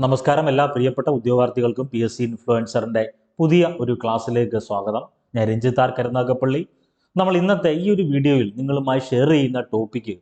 നമസ്കാരം എല്ലാ പ്രിയപ്പെട്ട ഉദ്യോഗാർത്ഥികൾക്കും PSC ഇൻഫ്ലുവൻസറിൻ്റെ പുതിയ ഒരു ക്ലാസ്സിലേക്ക് സ്വാഗതം. ഞാൻ രഞ്ജിത്ത് ആർ കരുനാഗപ്പള്ളി. നമ്മൾ ഇന്നത്തെ ഈ ഒരു വീഡിയോയിൽ നിങ്ങളുമായി ഷെയർ ചെയ്യുന്ന ടോപ്പിക്ക്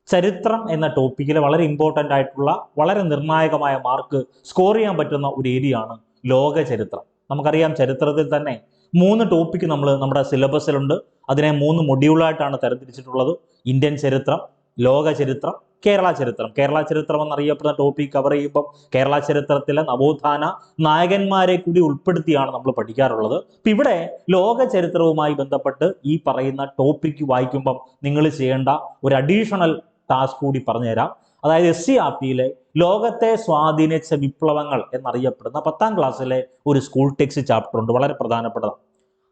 ചരിത്രം എന്ന ടോപ്പിക്കിലെ വളരെ ഇമ്പോർട്ടൻ്റ് ആയിട്ടുള്ള വളരെ നിർണായകമായ മാർക്ക് സ്കോർ ചെയ്യാൻ പറ്റുന്ന ഒരു ഏരിയ ആണ് ലോക ചരിത്രം. നമുക്കറിയാം ചരിത്രത്തിൽ തന്നെ 3 ടോപ്പിക്ക് നമ്മുടെ സിലബസിലുണ്ട്. അതിനെ 3 മൊഡ്യൂളായിട്ടാണ് തരംതിരിച്ചിട്ടുള്ളത്. ഇന്ത്യൻ ചരിത്രം, ലോക ചരിത്രം, കേരള ചരിത്രം. കേരള ചരിത്രം എന്നറിയപ്പെടുന്ന ടോപ്പിക് കവർ ചെയ്യുമ്പം കേരള ചരിത്രത്തിലെ നവോത്ഥാന നായകന്മാരെ കൂടി ഉൾപ്പെടുത്തിയാണ് നമ്മൾ പഠിക്കാറുള്ളത്. അപ്പം ഇവിടെ ലോക ചരിത്രവുമായി ബന്ധപ്പെട്ട് ഈ പറയുന്ന ടോപ്പിക്ക് വായിക്കുമ്പം നിങ്ങൾ ചെയ്യേണ്ട ഒരു അഡീഷണൽ ടാസ്ക് കൂടി പറഞ്ഞുതരാം. അതായത് SCERTയിലെ ലോകത്തെ സ്വാധീനിച്ച വിപ്ലവങ്ങൾ എന്നറിയപ്പെടുന്ന 10ാം ക്ലാസ്സിലെ ഒരു സ്കൂൾ ടെക്സ്റ്റ് ചാപ്റ്റർ ഉണ്ട്, വളരെ പ്രധാനപ്പെട്ടതാണ്.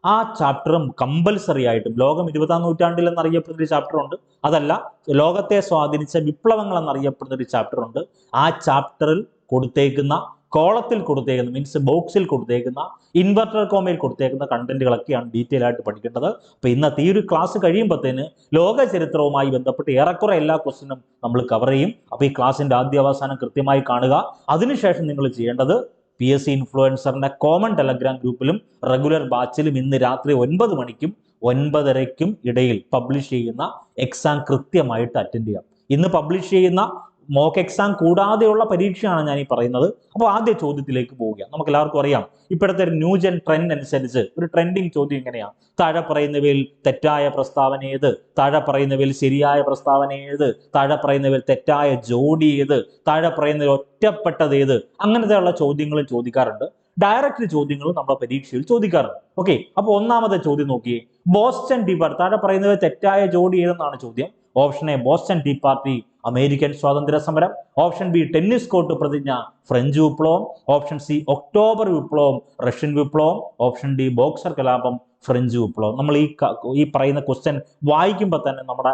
ആ ചാപ്റ്ററും കമ്പൽസറി ആയിട്ടും ലോകം 20ാം നൂറ്റാണ്ടിൽ എന്നറിയപ്പെടുന്ന ഒരു ചാപ്റ്റർ ഉണ്ട്. അതല്ല, ലോകത്തെ സ്വാധീനിച്ച വിപ്ലവങ്ങൾ എന്നറിയപ്പെടുന്ന ഒരു ചാപ്റ്റർ ഉണ്ട്. ആ ചാപ്റ്ററിൽ കൊടുത്തേക്കുന്ന കോളത്തിൽ കൊടുത്തേക്കുന്ന ബോക്സിൽ കൊടുത്തേക്കുന്ന ഇൻവെർട്ടർ കോമയിൽ കൊടുത്തേക്കുന്ന കണ്ടന്റുകളൊക്കെയാണ് ഡീറ്റെയിൽ ആയിട്ട് പഠിക്കേണ്ടത്. അപ്പൊ ഇന്നത്തെ ഈ ഒരു ക്ലാസ് കഴിയുമ്പോഴത്തേന് ലോക ചരിത്രവുമായി ബന്ധപ്പെട്ട് ഏറെക്കുറെ എല്ലാ ക്വസ്റ്റിനും നമ്മൾ കവർ ചെയ്യും. അപ്പൊ ഈ ക്ലാസ്സിന്റെ ആദ്യ അവസാനം കൃത്യമായി കാണുക. അതിനുശേഷം നിങ്ങൾ ചെയ്യേണ്ടത് PSC ഇൻഫ്ലുവൻസറിന്റെ കോമൺ ടെലഗ്രാം ഗ്രൂപ്പിലും റെഗുലർ ബാച്ചിലും ഇന്ന് രാത്രി 9 മണിക്കും 9:30ക്കും ഇടയിൽ പബ്ലിഷ് ചെയ്യുന്ന എക്സാം കൃത്യമായിട്ട് അറ്റൻഡ് ചെയ്യാം. ഇന്ന് പബ്ലിഷ് ചെയ്യുന്ന മോക്ക് എക്സാം കൂടാതെയുള്ള പരീക്ഷയാണ് ഞാൻ ഈ പറയുന്നത്. അപ്പോൾ ആദ്യ ചോദ്യത്തിലേക്ക് പോവുക. നമുക്ക് എല്ലാവർക്കും അറിയാം, ഇപ്പോഴത്തെ ഒരു ന്യൂജൻ ട്രെൻഡ് അനുസരിച്ച് ഒരു ട്രെൻഡിങ് ചോദ്യം ഇങ്ങനെയാണ്: താഴെ പറയുന്നവയിൽ തെറ്റായ പ്രസ്താവന ഏത്? താഴെ പറയുന്നവയിൽ ശരിയായ പ്രസ്താവന ഏത്? താഴെ പറയുന്നവയിൽ തെറ്റായ ജോഡി ഏത്? താഴെ പറയുന്നവയിൽ ഒറ്റപ്പെട്ടത് ഏത്? അങ്ങനത്തെയുള്ള ചോദ്യങ്ങളും ചോദിക്കാറുണ്ട്. ഡയറക്റ്റ് ചോദ്യങ്ങളും നമ്മുടെ പരീക്ഷയിൽ ചോദിക്കാറുണ്ട്. ഓക്കെ, അപ്പൊ ഒന്നാമത്തെ ചോദ്യം നോക്കിയേ. ബോസ്റ്റൺ ടീ പാർട്ടി, താഴെ പറയുന്നത് തെറ്റായ ജോഡി ഏതെന്നാണ് ചോദ്യം. Option A Boston tea Party, American സ്വാതന്ത്ര്യ സമരം. ഓപ്ഷൻ ബി ടെന്നീസ് കോർട്ട് പ്രതിജ്ഞ, ഫ്രഞ്ച് വിപ്ലവം. ഓപ്ഷൻ സി ഒക്ടോബർ വിപ്ലവം, റഷ്യൻ വിപ്ലവം. ഓപ്ഷൻ ഡി ബോക്സർ കലാപം, ഫ്രഞ്ച് വിപ്ലവം. നമ്മൾ ഈ പറയുന്ന ക്വസ്റ്റ്യൻ വായിക്കുമ്പോൾ തന്നെ നമ്മുടെ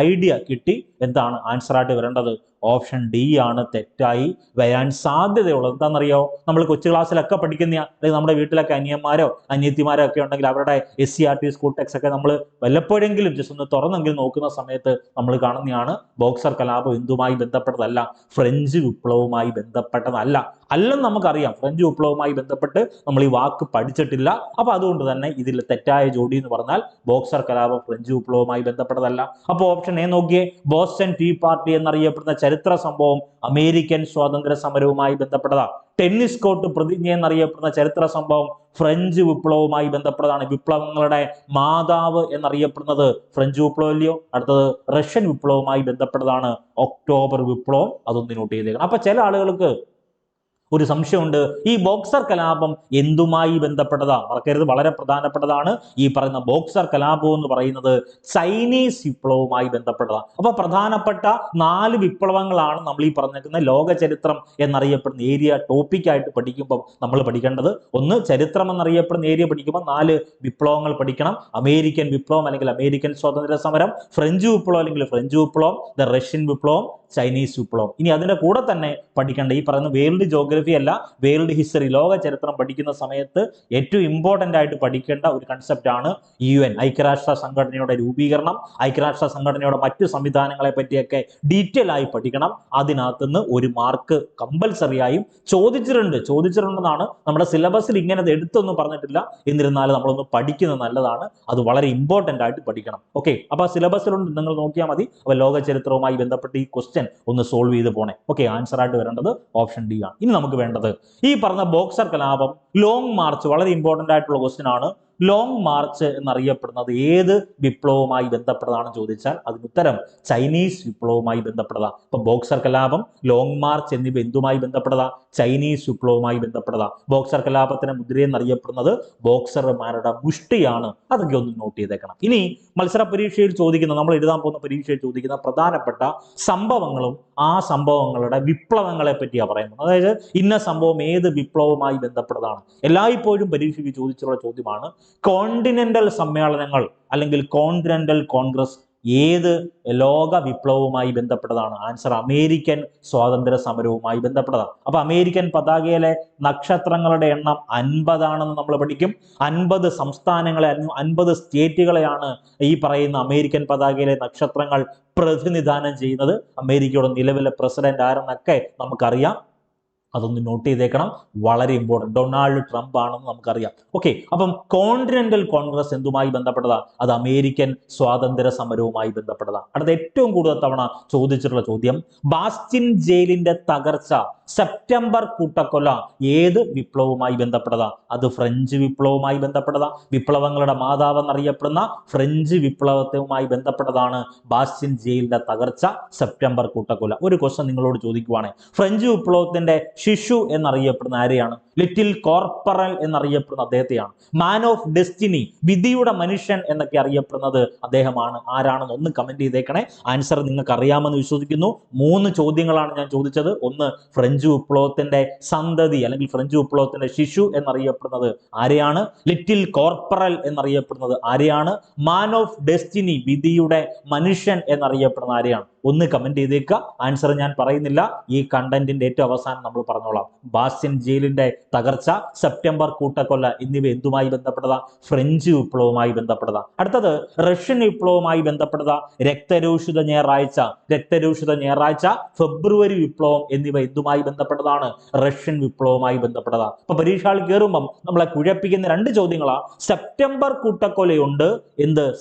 ഐഡിയ കിട്ടി എന്താണ് ആൻസർ ആയിട്ട് വരേണ്ടത്. ഓപ്ഷൻ ഡി ആണ് തെറ്റായി വരാൻ സാധ്യതയുള്ളത്. എന്താണെന്നറിയോ, നമ്മൾ കൊച്ചു ക്ലാസ്സിലൊക്കെ പഠിക്കുന്ന, അല്ലെങ്കിൽ നമ്മുടെ വീട്ടിലൊക്കെ അനിയന്മാരോ അനിയത്തിമാരോ ഒക്കെ ഉണ്ടെങ്കിൽ അവരുടെ SCERT സ്കൂൾ ടെക്സ്റ്റ് ഒക്കെ നമ്മൾ വല്ലപ്പോഴെങ്കിലും ജസ്റ്റ് ഒന്ന് തുറന്നെങ്കിലും നോക്കുന്ന സമയത്ത് നമ്മൾ കാണുന്നതാണ് ബോക്സർ കലാപം എന്തുമായി ബന്ധപ്പെട്ടതല്ല, ഫ്രഞ്ച് വിപ്ലവവുമായി ബന്ധപ്പെട്ടതല്ല. അല്ലെന്ന് നമുക്കറിയാം, ഫ്രഞ്ച് വിപ്ലവവുമായി ബന്ധപ്പെട്ട് നമ്മൾ ഈ വാക്ക് പഠിച്ചിട്ടില്ല. അപ്പൊ അതുകൊണ്ട് തന്നെ ഇതിൽ തെറ്റായ ജോഡി എന്ന് പറഞ്ഞാൽ ബോക്സർ കലാപം ഫ്രഞ്ച് വിപ്ലവവുമായി ബന്ധപ്പെട്ടതല്ല. അപ്പോൾ ഓപ്ഷൻ എ നോക്കിയേ. ബോസ്റ്റൺ ടീ പാർട്ടി എന്നറിയപ്പെടുന്ന ചരിത്ര സംഭവം അമേരിക്കൻ സ്വാതന്ത്ര്യ സമരവുമായി ബന്ധപ്പെട്ടതാണ്. ടെന്നീസ് കോർട്ട് പ്രതിജ്ഞ എന്നറിയപ്പെടുന്ന ചരിത്ര സംഭവം ഫ്രഞ്ച് വിപ്ലവവുമായി ബന്ധപ്പെട്ടതാണ്. വിപ്ലവങ്ങളുടെ മാതാവ് എന്നറിയപ്പെടുന്നത് ഫ്രഞ്ച് വിപ്ലവം അല്ലയോ? അടുത്തത് റഷ്യൻ വിപ്ലവവുമായി ബന്ധപ്പെട്ടതാണ് ഒക്ടോബർ വിപ്ലവം. അതൊന്ന് നോട്ട് ചെയ്തേക്കണം. അപ്പൊ ചില ആളുകൾക്ക് ഒരു സംശയമുണ്ട്, ഈ ബോക്സർ കലാപം എന്തുമായി ബന്ധപ്പെട്ടതാ? മറക്കരുത്, വളരെ പ്രധാനപ്പെട്ടതാണ്. ഈ പറയുന്ന ബോക്സർ കലാപം എന്ന് പറയുന്നത് ചൈനീസ് വിപ്ലവവുമായി ബന്ധപ്പെട്ടതാണ്. അപ്പൊ പ്രധാനപ്പെട്ട 4 വിപ്ലവങ്ങളാണ് നമ്മൾ ഈ പറഞ്ഞിരിക്കുന്ന ലോക ചരിത്രം എന്നറിയപ്പെടുന്ന ഏരിയ ടോപ്പിക്കായിട്ട് പഠിക്കുമ്പോൾ നമ്മൾ പഠിക്കേണ്ടത്. ഒന്ന്, ചരിത്രം എന്നറിയപ്പെടുന്ന ഏരിയ പഠിക്കുമ്പോൾ 4 വിപ്ലവങ്ങൾ പഠിക്കണം. അമേരിക്കൻ വിപ്ലവം അല്ലെങ്കിൽ അമേരിക്കൻ സ്വാതന്ത്ര്യ സമരം, ഫ്രഞ്ച് വിപ്ലവം അല്ലെങ്കിൽ ഫ്രഞ്ച് വിപ്ലവം, ദ റഷ്യൻ വിപ്ലവം, ചൈനീസ് വിപ്ലവം. ഇനി അതിന്റെ കൂടെ തന്നെ പഠിക്കേണ്ട ഈ പറയുന്ന വേൾഡ് ജോഗ്രഫി അല്ല, വേൾഡ് ഹിസ്റ്ററി, ലോക ചരിത്രം പഠിക്കുന്ന സമയത്ത് ഏറ്റവും ഇമ്പോർട്ടന്റ് ആയിട്ട് പഠിക്കേണ്ട ഒരു കൺസെപ്റ്റ് ആണ് UN, ഐക്യരാഷ്ട്ര സംഘടനയുടെ രൂപീകരണം. ഐക്യരാഷ്ട്ര സംഘടനയുടെ മറ്റു സംവിധാനങ്ങളെ പറ്റിയൊക്കെ ഡീറ്റെയിൽ ആയി പഠിക്കണം. അതിനകത്തുനിന്ന് ഒരു മാർക്ക് കമ്പൽസറി ആയും ചോദിച്ചിട്ടുണ്ടെന്നാണ് നമ്മുടെ സിലബസിൽ. ഇങ്ങനെ എടുത്തൊന്നും പറഞ്ഞിട്ടില്ല, എന്നിരുന്നാലും നമ്മളൊന്ന് പഠിക്കുന്നത് നല്ലതാണ്. അത് വളരെ ഇമ്പോർട്ടന്റ് ആയിട്ട് പഠിക്കണം. ഓക്കെ, അപ്പൊ സിലബസിലുണ്ട്, നിങ്ങൾ നോക്കിയാൽ മതി. അപ്പൊ ലോക ചരിത്രവുമായി ബന്ധപ്പെട്ട് ഈ ക്വസ്റ്റ്യൻ ഒന്ന് സോൾവ് ചെയ്ത് പോണേ. ഓക്കെ, ആൻസർ ആയിട്ട് വരേണ്ടത് ഓപ്ഷൻ ഡി ആണ്. ഇനി നമുക്ക് വേണ്ടത് ഈ പറഞ്ഞ ബോക്സർ കലാപം, ലോങ് മാർച്ച്, വളരെ ഇമ്പോർട്ടന്റ് ആയിട്ടുള്ള ക്വസ്റ്റ്യൻ ആണ്. ലോങ് മാർച്ച് എന്നറിയപ്പെടുന്നത് ഏത് വിപ്ലവവുമായി ബന്ധപ്പെട്ടതാണെന്ന് ചോദിച്ചാൽ അതിന് ഉത്തരം ചൈനീസ് വിപ്ലവവുമായി ബന്ധപ്പെട്ടതാണ്. അപ്പൊ ബോക്സർ കലാപം, ലോങ് മാർച്ച് എന്നിവ എന്തുമായി ബന്ധപ്പെട്ടതാ? ചൈനീസ് വിപ്ലവവുമായി ബന്ധപ്പെട്ടതാ. ബോക്സർ കലാപത്തിന് മുദ്രയെന്നറിയപ്പെടുന്നത് ബോക്സർമാരുടെ മുഷ്ടിയാണ്. അതൊക്കെ ഒന്ന് നോട്ട് ചെയ്തേക്കണം. ഇനി മത്സര പരീക്ഷയിൽ ചോദിക്കുന്ന, നമ്മൾ എഴുതാൻ പോകുന്ന പരീക്ഷയിൽ ചോദിക്കുന്ന പ്രധാനപ്പെട്ട സംഭവങ്ങളും ആ സംഭവങ്ങളുടെ വിപ്ലവങ്ങളെ പറ്റിയാണ് പറയുന്നത്. അതായത് ഇന്ന സംഭവം ഏത് വിപ്ലവവുമായി ബന്ധപ്പെട്ടതാണ്. എല്ലായ്പ്പോഴും പരീക്ഷയ്ക്ക് ചോദിച്ചുള്ള ചോദ്യമാണ്. കോണ്ടിനെന്റൽ സമ്മേളനങ്ങൾ അല്ലെങ്കിൽ കോണ്ടിനെന്റൽ കോൺഗ്രസ് ഏത് ലോക വിപ്ലവവുമായി ബന്ധപ്പെട്ടതാണ്? ആൻസർ അമേരിക്കൻ സ്വാതന്ത്ര്യ സമരവുമായി ബന്ധപ്പെട്ടതാണ്. അപ്പൊ അമേരിക്കൻ പതാകയിലെ നക്ഷത്രങ്ങളുടെ എണ്ണം 50 ആണെന്ന് നമ്മൾ പഠിക്കും. 50 സംസ്ഥാനങ്ങളെ, 50 സ്റ്റേറ്റുകളെയാണ് ഈ പറയുന്ന അമേരിക്കൻ പതാകയിലെ നക്ഷത്രങ്ങൾ പ്രതിനിധാനം ചെയ്യുന്നത്. അമേരിക്കയുടെ നിലവിലെ പ്രസിഡന്റ് ആരെന്നൊക്കെ നമുക്കറിയാം. അതൊന്ന് നോട്ട് ചെയ്തേക്കണം, വളരെ ഇമ്പോർട്ടൻറ്റ്. ഡൊണാൾഡ് ട്രംപ് ആണെന്ന് നമുക്കറിയാം. ഓക്കെ, അപ്പം കോണ്ടിനെന്റൽ കോൺഗ്രസ് എന്തുമായി ബന്ധപ്പെട്ടതാണ്? അത് അമേരിക്കൻ സ്വാതന്ത്ര്യ സമരവുമായി ബന്ധപ്പെട്ടതാണ്. അടുത്ത ഏറ്റവും കൂടുതൽ തവണ ചോദിച്ചിട്ടുള്ള ചോദ്യം, ബാസ്റ്റിൻ ജയിലിന്റെ തകർച്ച, സെപ്റ്റംബർ കൂട്ടക്കൊല ഏത് വിപ്ലവവുമായി ബന്ധപ്പെട്ടതാണ്? അത് ഫ്രഞ്ച് വിപ്ലവവുമായി ബന്ധപ്പെട്ടതാണ്. വിപ്ലവങ്ങളുടെ മാതാവ് എന്നറിയപ്പെടുന്ന ഫ്രഞ്ച് വിപ്ലവവുമായി ബന്ധപ്പെട്ടതാണ് ബാസ്റ്റിൻ ജയിലിന്റെ തകർച്ച, സെപ്റ്റംബർ കൂട്ടക്കൊല. ഒരു ക്വസ്റ്റ്യൻ നിങ്ങളോട് ചോദിക്കുവാണ്, ഫ്രഞ്ച് വിപ്ലവത്തിന്റെ ശിശു എന്നറിയപ്പെടുന്ന ആരെയാണ്? ലിറ്റിൽ കോർപ്പറൽ എന്നറിയപ്പെടുന്ന അദ്ദേഹത്തെയാണ്. മാൻ ഓഫ് ഡെസ്റ്റിനി, വിധിയുടെ മനുഷ്യൻ എന്നൊക്കെ അറിയപ്പെടുന്നത് അദ്ദേഹമാണ്. ആരാണെന്ന് ഒന്ന് കമന്റ് ചെയ്തേക്കണേ. ആൻസർ നിങ്ങൾക്ക് അറിയാമെന്ന് വിശ്വസിക്കുന്നു. 3 ചോദ്യങ്ങളാണ് ഞാൻ ചോദിച്ചത്. ഒന്ന്, ഫ്രഞ്ച് വിപ്ലവത്തിന്റെ സന്തതി അല്ലെങ്കിൽ ഫ്രഞ്ച് വിപ്ലവത്തിന്റെ ശിശു എന്നറിയപ്പെടുന്നത് ആരെയാണ്? ലിറ്റിൽ കോർപ്പറൽ എന്നറിയപ്പെടുന്നത് ആരെയാണ്? മാൻ ഓഫ് ഡെസ്റ്റിനി, വിധിയുടെ മനുഷ്യൻ എന്നറിയപ്പെടുന്ന ആരെയാണ്? ഒന്ന് കമന്റ് ചെയ്തേക്കുക. ആൻസർ ഞാൻ പറയുന്നില്ല, ഈ കണ്ടന്റിന്റെ ഏറ്റവും അവസാനം നമ്മൾ പറഞ്ഞോളാം. ബാസ്റ്റിൻ ജയിലിന്റെ തകർച്ച, സെപ്റ്റംബർ കൂട്ടക്കൊല എന്നിവ എന്തുമായി ബന്ധപ്പെട്ടതാ? ഫ്രഞ്ച് വിപ്ലവവുമായി ബന്ധപ്പെട്ടതാ. അടുത്തത് റഷ്യൻ വിപ്ലവവുമായി ബന്ധപ്പെട്ടതാ. രക്തരൂഷിത ഞായറാഴ്ച, ഫെബ്രുവരി വിപ്ലവം എന്നിവ എന്തുമായി ബന്ധപ്പെട്ടതാണ്? റഷ്യൻ വിപ്ലവവുമായി ബന്ധപ്പെട്ടതാ. അപ്പൊ പരീക്ഷകൾ കയറുമ്പം നമ്മളെ കുഴപ്പിക്കുന്ന 2 ചോദ്യങ്ങളാ. സെപ്റ്റംബർ കൂട്ടക്കൊലയുണ്ട്,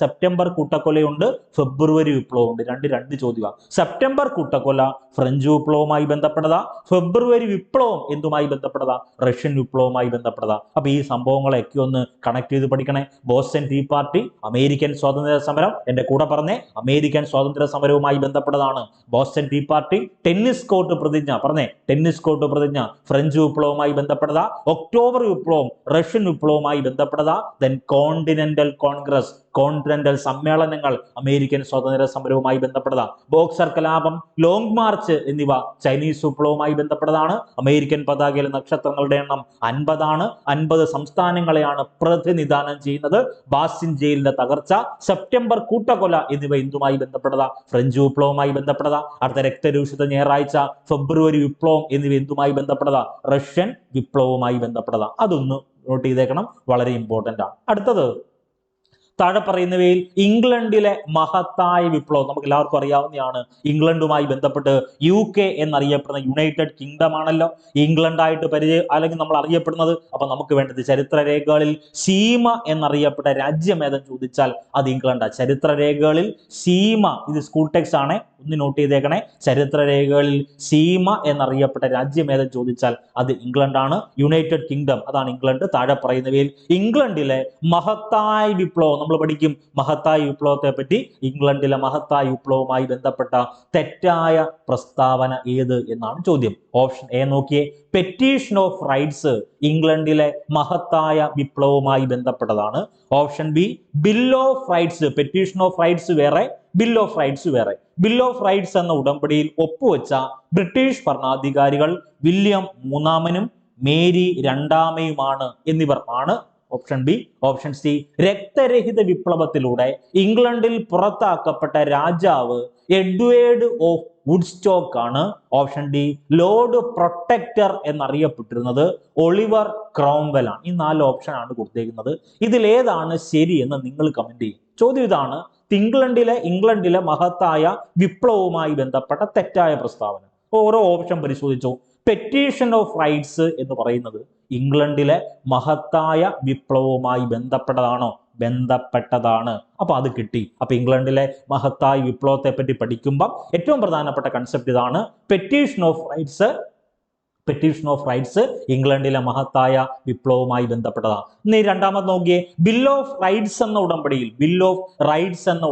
സെപ്റ്റംബർ കൂട്ടക്കൊലയുണ്ട്, ഫെബ്രുവരി വിപ്ലവമുണ്ട്. രണ്ട് ചോദ്യമാണ്. സെപ്റ്റംബർ കൂട്ടക്കൊല ഫ്രഞ്ച് വിപ്ലവവുമായി ബന്ധപ്പെട്ടതാ, ഫെബ്രുവരി വിപ്ലവം എന്തുമായി ബന്ധപ്പെട്ടതാ? റഷ്യൻ വിപ്ലവവുമായി ബന്ധപ്പെട്ടതാ. അപ്പൊ ഈ സംഭവങ്ങളൊക്കെ ഒന്ന് കണക്ട് ചെയ്ത് പഠിക്കണേ. ബോസ്റ്റൺ ടീ പാർട്ടി, അമേരിക്കൻ സ്വാതന്ത്ര്യ സമരം, എന്റെ കൂടെ പറഞ്ഞേ, അമേരിക്കൻ സ്വാതന്ത്ര്യ സമരവുമായി ബന്ധപ്പെട്ടതാണ് Boston tea Party. Tennis Court പ്രതിജ്ഞ ഫ്രഞ്ച് വിപ്ലവവുമായി ബന്ധപ്പെട്ടതാ. ഒക്ടോബർ വിപ്ലവം റഷ്യൻ വിപ്ലവവുമായി ബന്ധപ്പെട്ടതാ. ദെൻ കോണ്ടിനെന്റൽ സമ്മേളനങ്ങൾ അമേരിക്കൻ സ്വാതന്ത്ര്യ സമരവുമായി ബന്ധപ്പെട്ടതാ. ബോക്സർ കലാപം, ലോങ് മാർച്ച് എന്നിവ ചൈനീസ് വിപ്ലവവുമായി ബന്ധപ്പെട്ടതാണ്. അമേരിക്കൻ പതാകയിലെ നക്ഷത്രങ്ങളുടെ എണ്ണം 50 ആണ്. 50 സംസ്ഥാനങ്ങളെയാണ് പ്രതിനിധാനം ചെയ്യുന്നത്. ബാസ്റ്റിൻ ജയിലിന്റെ തകർച്ച, സെപ്റ്റംബർ കൂട്ടക്കൊല എന്നിവ എന്തുമായി ബന്ധപ്പെട്ടതാ? ഫ്രഞ്ച് വിപ്ലവവുമായി ബന്ധപ്പെട്ടതാ. അടുത്ത രക്തരൂഷിത ഞായറാഴ്ച, ഫെബ്രുവരി വിപ്ലവം എന്നിവ എന്തുമായി ബന്ധപ്പെട്ടതാ? റഷ്യൻ വിപ്ലവവുമായി ബന്ധപ്പെട്ടതാ. അതൊന്ന് നോട്ട് ചെയ്തേക്കണം, വളരെ ഇമ്പോർട്ടന്റ് ആണ്. അടുത്തത്, താഴെ പറയുന്നവയിൽ ഇംഗ്ലണ്ടിലെ മഹത്തായ വിപ്ലവം നമുക്ക് എല്ലാവർക്കും അറിയാവുന്നതാണ്. ഇംഗ്ലണ്ടുമായി ബന്ധപ്പെട്ട് UK എന്നറിയപ്പെടുന്ന യുണൈറ്റഡ് കിങ്ഡം ആണല്ലോ ഇംഗ്ലണ്ടായിട്ട് അല്ലെങ്കിൽ നമ്മൾ അറിയപ്പെടുന്നത്. അപ്പൊ നമുക്ക് വേണ്ടത് ചരിത്രരേഖകളിൽ സീമ എന്നറിയപ്പെട്ട രാജ്യം ഏതെന്ന് ചോദിച്ചാൽ അത് ഇംഗ്ലണ്ടാണ്. ചരിത്രരേഖകളിൽ സീമ, ഇത് സ്കൂൾ ടെക്സ്റ്റ് ആണ്, ഒന്ന് നോട്ട് ചെയ്തേക്കണേ. ചരിത്രരേഖകളിൽ സീമ എന്നറിയപ്പെട്ട രാജ്യം ഏതെന്ന് ചോദിച്ചാൽ അത് ഇംഗ്ലണ്ടാണ്. യുണൈറ്റഡ് കിങ്ഡം, അതാണ് ഇംഗ്ലണ്ട്. താഴെ പറയുന്നവയിൽ ഇംഗ്ലണ്ടിലെ മഹത്തായ വിപ്ലവം, നമ്മൾ പഠിക്കും മഹത്തായ വിപ്ലവത്തെ പറ്റി. ഇംഗ്ലണ്ടിലെ മഹത്തായ വിപ്ലവവുമായി ബന്ധപ്പെട്ട തെറ്റായ പ്രസ്താവന ഏത് എന്നാണ് ചോദ്യം. ഓപ്ഷൻ എ നോക്കിയേ, പെറ്റീഷൻ ഓഫ് റൈറ്റ്സ് ഇംഗ്ലണ്ടിലെ മഹത്തായ വിപ്ലവവുമായി ബന്ധപ്പെട്ടതാണ്. Option B, bill of rights. Petition of rights വേറെ, ബിൽ ഓഫ് റൈറ്റ്സ് വേറെ. ബിൽ ഓഫ് റൈറ്റ്സ് എന്ന ഉടമ്പടിയിൽ ഒപ്പുവെച്ച ബ്രിട്ടീഷ് ഭരണാധികാരികൾ വില്യം മൂന്നാമനും മേരി രണ്ടാമയുമാണ് എന്നിവർ ആണ്. Option B. ഓപ്ഷൻ സി, രക്തരഹിത വിപ്ലവത്തിലൂടെ ഇംഗ്ലണ്ടിൽ പുറത്താക്കപ്പെട്ട രാജാവ് എഡ്വേർഡ് ഓഫ് വുഡ്സ്റ്റോക്ക് ആണ്. ഓപ്ഷൻ ഡി, ലോർഡ് പ്രൊട്ടക്ടർ എന്നറിയപ്പെട്ടിരുന്നത് ഒളിവർ ക്രോംവെൽ ആണ്. ഈ 4 ഓപ്ഷൻ ആണ് കൊടുത്തേക്കുന്നത്. ഇതിൽ ഏതാണ് ശരി എന്ന് നിങ്ങൾ കമന്റ് ചെയ്യും. ചോദ്യം ഇതാണ്, ഇംഗ്ലണ്ടിലെ മഹത്തായ വിപ്ലവവുമായി ബന്ധപ്പെട്ട തെറ്റായ പ്രസ്താവന. ഓരോ ഓപ്ഷൻ പരിശോധിച്ചോ. പെറ്റീഷൻ ഓഫ് റൈറ്റ്സ് എന്ന് പറയുന്നത് ഇംഗ്ലണ്ടിലെ മഹത്തായ വിപ്ലവവുമായി ബന്ധപ്പെട്ടതാണ്. അപ്പൊ അത് കിട്ടി. അപ്പൊ ഇംഗ്ലണ്ടിലെ മഹത്തായ വിപ്ലവത്തെ പറ്റി പഠിക്കുമ്പോൾ ഏറ്റവും പ്രധാനപ്പെട്ട കൺസെപ്റ്റ് ഇതാണ്, പെറ്റീഷൻ ഓഫ് റൈറ്റ്സ് ഇംഗ്ലണ്ടിലെ മഹത്തായ വിപ്ലവവുമായി ബന്ധപ്പെട്ടതാണ്. ഇനി രണ്ടാമത് നോക്കിയേ, ബിൽ ഓഫ് റൈറ്റ്സ് എന്ന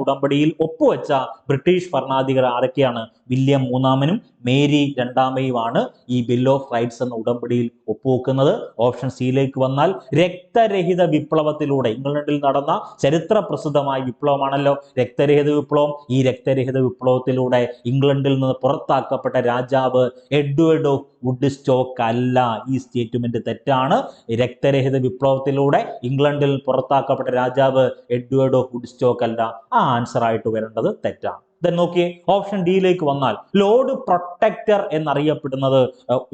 ഉടമ്പടിയിൽ ഒപ്പുവെച്ച ബ്രിട്ടീഷ് ഭരണാധികാരി ആരൊക്കെയാണ്? വില്യം മൂന്നാമനും മേരി രണ്ടാമയുമാണ് ഈ ബിൽ ഓഫ് റൈറ്റ്സ് എന്ന ഉടമ്പടിയിൽ ഒപ്പുവെക്കുന്നത്. ഓപ്ഷൻ സിയിലേക്ക് വന്നാൽ, രക്തരഹിത വിപ്ലവത്തിലൂടെ ഇംഗ്ലണ്ടിൽ നടന്ന ചരിത്ര പ്രസിദ്ധമായ വിപ്ലവമാണല്ലോ രക്തരഹിത വിപ്ലവം. ഈ രക്തരഹിത വിപ്ലവത്തിലൂടെ ഇംഗ്ലണ്ടിൽ നിന്ന് പുറത്താക്കപ്പെട്ട രാജാവ് എഡ്വേർഡ് ഓഫ് വുഡ്സ്റ്റോക്ക് അല്ല. ഈ സ്റ്റേറ്റ്മെന്റ് തെറ്റാണ്. രക്തരഹിത വിപ്ലവത്തിലൂടെ ഇംഗ്ലണ്ടിൽ പുറത്താക്കപ്പെട്ട രാജാവ് എഡ്വേർഡ് ഓഫ് വുഡ്സ്റ്റോക്ക് അല്ല. ആ ആൻസർ ആയിട്ട് വരേണ്ടത് തെറ്റാണ്. നോക്കിയേ, ഓപ്ഷൻ ഡിയിലേക്ക് വന്നാൽ ലോർഡ് പ്രൊട്ടക്ടർ എന്നറിയപ്പെടുന്നത്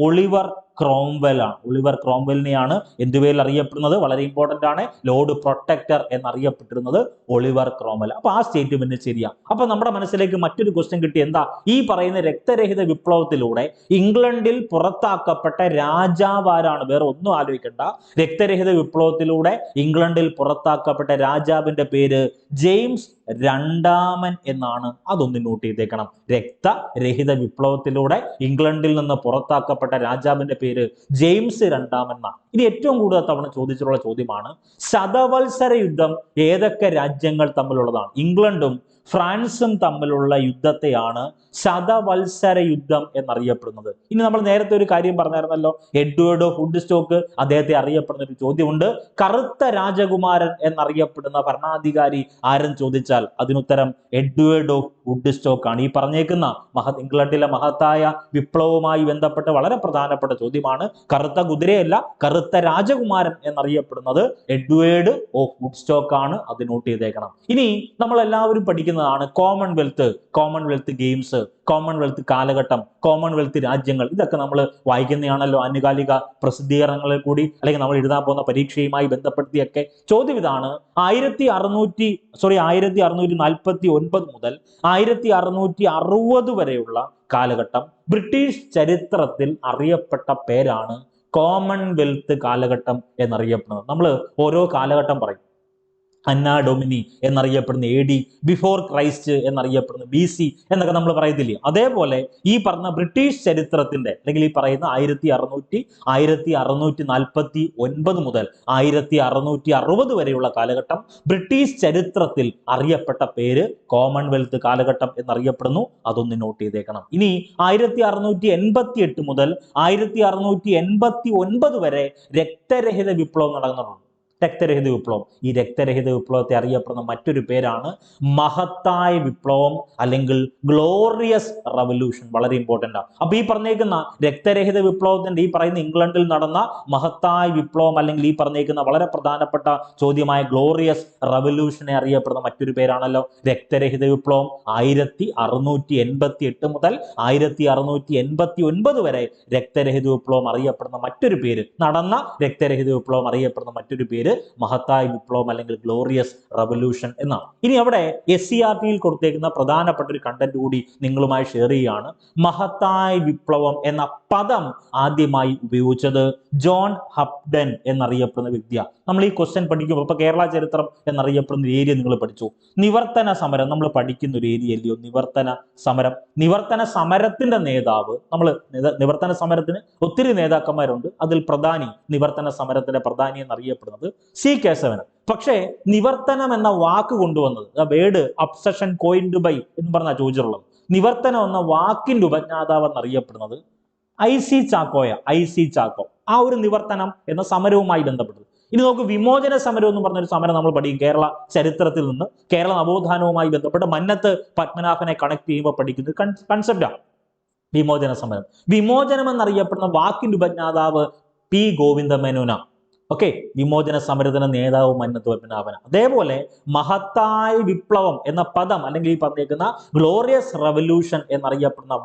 ഒളിവർ ക്രോംവെൽ ആണ്. ഒളിവർ ക്രോംവെലിനെയാണ് എന്തുപേരിൽ അറിയപ്പെടുന്നത്? വളരെ ഇമ്പോർട്ടന്റ് ആണ്. ലോർഡ് പ്രൊട്ടക്ടർ എന്നറിയപ്പെട്ടിരുന്നത് ഒളിവർ ക്രോംവെൽ. അപ്പൊ ആ സ്റ്റേറ്റ്മെന്റ് ശരിയാ. അപ്പൊ നമ്മുടെ മനസ്സിലേക്ക് മറ്റൊരു ക്വസ്റ്റ്യൻ കിട്ടി. എന്താ? ഈ പറയുന്ന രക്തരഹിത വിപ്ലവത്തിലൂടെ ഇംഗ്ലണ്ടിൽ പുറത്താക്കപ്പെട്ട രാജാവ് ആരാണ്? വേറെ ഒന്നും ആലോചിക്കണ്ട. രക്തരഹിത വിപ്ലവത്തിലൂടെ ഇംഗ്ലണ്ടിൽ പുറത്താക്കപ്പെട്ട രാജാവിന്റെ പേര് ജെയിംസ് രണ്ടാമൻ എന്നാണ്. അതൊന്ന് നോട്ട് ചെയ്തേക്കണം. രക്തരഹിത വിപ്ലവത്തിലൂടെ ഇംഗ്ലണ്ടിൽ നിന്ന് പുറത്താക്കപ്പെട്ട രാജാവിന്റെ പേര് ജെയിംസ് രണ്ടാമൻ എന്നാണ്. ഇനി ഏറ്റവും കൂടുതൽ തവണ ചോദിച്ചിട്ടുള്ള ചോദ്യമാണ്, ശതവത്സര യുദ്ധം ഏതൊക്കെ രാജ്യങ്ങൾ തമ്മിലുള്ളതാണ്? ഇംഗ്ലണ്ടും ഫ്രാൻസും തമ്മിലുള്ള യുദ്ധത്തെയാണ് ശതവത്സര യുദ്ധം എന്നറിയപ്പെടുന്നത്. ഇനി നമ്മൾ നേരത്തെ ഒരു കാര്യം പറഞ്ഞായിരുന്നല്ലോ, എഡ്വേർഡ് ഓഫ് വുഡ്സ്റ്റോക്ക്, അദ്ദേഹത്തെ അറിയപ്പെടുന്ന ഒരു ചോദ്യമുണ്ട്, കറുത്ത രാജകുമാരൻ എന്നറിയപ്പെടുന്ന ഭരണാധികാരി ആരെന്ന് ചോദിച്ചാൽ അതിനുത്തരം എഡ്വേർഡ് ഓഫ് വുഡ്സ്റ്റോക്ക് ആണ്. ഈ പറഞ്ഞേക്കുന്ന ഇംഗ്ലണ്ടിലെ മഹത്തായ വിപ്ലവവുമായി ബന്ധപ്പെട്ട് വളരെ പ്രധാനപ്പെട്ട ചോദ്യമാണ്. കറുത്ത കുതിരയല്ല, കറുത്ത രാജകുമാരൻ എന്നറിയപ്പെടുന്നത് എഡ്വേർഡ് ഓഫ് വുഡ്സ്റ്റോക്ക് ആണ്. അത് നോട്ട് ചെയ്തേക്കണം. ഇനി നമ്മൾ എല്ലാവരും പഠിക്കുന്നതാണ് കോമൺവെൽത്ത് ഗെയിംസ്, കോമൺവെൽത്ത് കാലഘട്ടം, കോമൺവെൽത്ത് രാജ്യങ്ങൾ. ഇതൊക്കെ നമ്മൾ വായിക്കുന്നതാണല്ലോ ആനുകാലിക പ്രസിദ്ധീകരണങ്ങളിൽ കൂടി, അല്ലെങ്കിൽ നമ്മൾ എഴുതാൻ പോകുന്ന പരീക്ഷയുമായി ബന്ധപ്പെടുത്തിയൊക്കെ. ചോദ്യം ഇതാണ്, 1649 മുതൽ 1660 വരെയുള്ള കാലഘട്ടം ബ്രിട്ടീഷ് ചരിത്രത്തിൽ അറിയപ്പെട്ട പേരാണ് കോമൺവെൽത്ത് കാലഘട്ടം എന്നറിയപ്പെടുന്നത്. നമ്മൾ ഓരോ കാലഘട്ടം പറയും. അന്നാ ഡൊമിനി എന്നറിയപ്പെടുന്ന AD, ബിഫോർ ക്രൈസ്റ്റ് എന്നറിയപ്പെടുന്ന BC എന്നൊക്കെ നമ്മൾ പറയത്തില്ലേ? അതേപോലെ ഈ പറഞ്ഞ ബ്രിട്ടീഷ് ചരിത്രത്തിന്റെ, അല്ലെങ്കിൽ ഈ പറയുന്ന 1649 മുതൽ 1660 വരെയുള്ള കാലഘട്ടം ബ്രിട്ടീഷ് ചരിത്രത്തിൽ അറിയപ്പെട്ട പേര് കോമൺവെൽത്ത് കാലഘട്ടം എന്നറിയപ്പെടുന്നു. അതൊന്ന് നോട്ട് ചെയ്തേക്കണം. ഇനി 1688 മുതൽ 1689 വരെ രക്തരഹിത വിപ്ലവം നടന്നിട്ടുണ്ട്. രക്തരഹിത വിപ്ലവം. ഈ രക്തരഹിത വിപ്ലവത്തെ അറിയപ്പെടുന്ന മറ്റൊരു പേരാണ് മഹത്തായ വിപ്ലവം, അല്ലെങ്കിൽ ഗ്ലോറിയസ് റവല്യൂഷൻ. വളരെ ഇമ്പോർട്ടൻ്റ് ആണ്. അപ്പൊ ഈ പറഞ്ഞേക്കുന്ന രക്തരഹിത വിപ്ലവത്തിന്റെ, ഈ പറയുന്ന ഇംഗ്ലണ്ടിൽ നടന്ന മഹത്തായ വിപ്ലവം, അല്ലെങ്കിൽ ഈ പറഞ്ഞേക്കുന്ന വളരെ പ്രധാനപ്പെട്ട ചോദ്യമായ ഗ്ലോറിയസ് റവല്യൂഷനെ അറിയപ്പെടുന്ന മറ്റൊരു പേരാണല്ലോ രക്തരഹിത വിപ്ലവം. 1688 മുതൽ 1689 വരെ രക്തരഹിത വിപ്ലവം അറിയപ്പെടുന്ന മറ്റൊരു പേര്, നടന്ന രക്തരഹിത വിപ്ലവം അറിയപ്പെടുന്ന മറ്റൊരു പേര് മഹത്തായ വിപ്ലവം, അല്ലെങ്കിൽ ഗ്ലോറിയസ് റവല്യൂഷൻ എന്നാണ്. ഇനി അവിടെ SCERT-യിൽ കൊടുത്തേക്കുന്ന പ്രധാനപ്പെട്ട ഒരു കണ്ടന്റ് കൂടി നിങ്ങളുമായി ഷെയർ ചെയ്യുകയാണ്. മഹത്തായ വിപ്ലവം എന്ന പദം ആദ്യമായി ഉപയോഗിച്ചത് ജോൺ ഹബ്ഡൻ എന്നറിയപ്പെടുന്ന വ്യക്തിയാണ്. നമ്മൾ ഈ ക്വസ്റ്റ്യൻ പഠിക്കുമ്പോൾ, ഇപ്പൊ കേരള ചരിത്രം എന്നറിയപ്പെടുന്ന ഒരു ഏരിയ നിങ്ങൾ പഠിച്ചു. നിവർത്തന സമരം നമ്മൾ പഠിക്കുന്ന ഒരു ഏരിയ അല്ലയോ നിവർത്തന സമരം? നിവർത്തന സമരത്തിന്റെ നേതാവ്, നമ്മൾ നിവർത്തന സമരത്തിന് ഒത്തിരി നേതാക്കന്മാരുണ്ട്, അതിൽ പ്രധാനി, നിവർത്തന സമരത്തിന്റെ പ്രധാനി എന്നറിയപ്പെടുന്നത് C. കേശവൻ. പക്ഷേ നിവർത്തനം എന്ന വാക്ക് കൊണ്ടുവന്നത്, വേർഡ് അബ്സഷൻ കോയിൻഡ് ബൈ എന്ന് പറഞ്ഞാൽ ചോദിച്ചിട്ടുള്ളത്, നിവർത്തനം എന്ന വാക്കിന്റെ ഉപജ്ഞാതാവ് എന്നറിയപ്പെടുന്നത് IC ചാക്കോ. ആ ഒരു നിവർത്തനം എന്ന സമരവുമായി ബന്ധപ്പെട്ടത്. ഇനി നമുക്ക് വിമോചന സമരം എന്ന് പറഞ്ഞൊരു സമരം നമ്മൾ പഠിക്കും. കേരള ചരിത്രത്തിൽ നിന്ന് കേരള നവോത്ഥാനവുമായി ബന്ധപ്പെട്ട് മന്നത്ത് പത്മനാഭനെ കണക്ട് ചെയ്യുമ്പോൾ പഠിക്കുന്ന കൺസെപ്റ്റാണ് വിമോചന സമരം. വിമോചനം എന്നറിയപ്പെടുന്ന വാക്കിന്റെ ഉപജ്ഞാതാവ് P. ഗോവിന്ദമേനോന. ഓക്കെ, വിമോചന സമരത്തിന് നേതാവ് മന്നത്ത് പത്മനാഭൻ. അതേപോലെ മഹത്തായ വിപ്ലവം എന്ന പദം, അല്ലെങ്കിൽ ഈ പറഞ്ഞേക്കുന്ന ഗ്ലോറിയസ് റവല്യൂഷൻ എന്നറിയപ്പെടുന്ന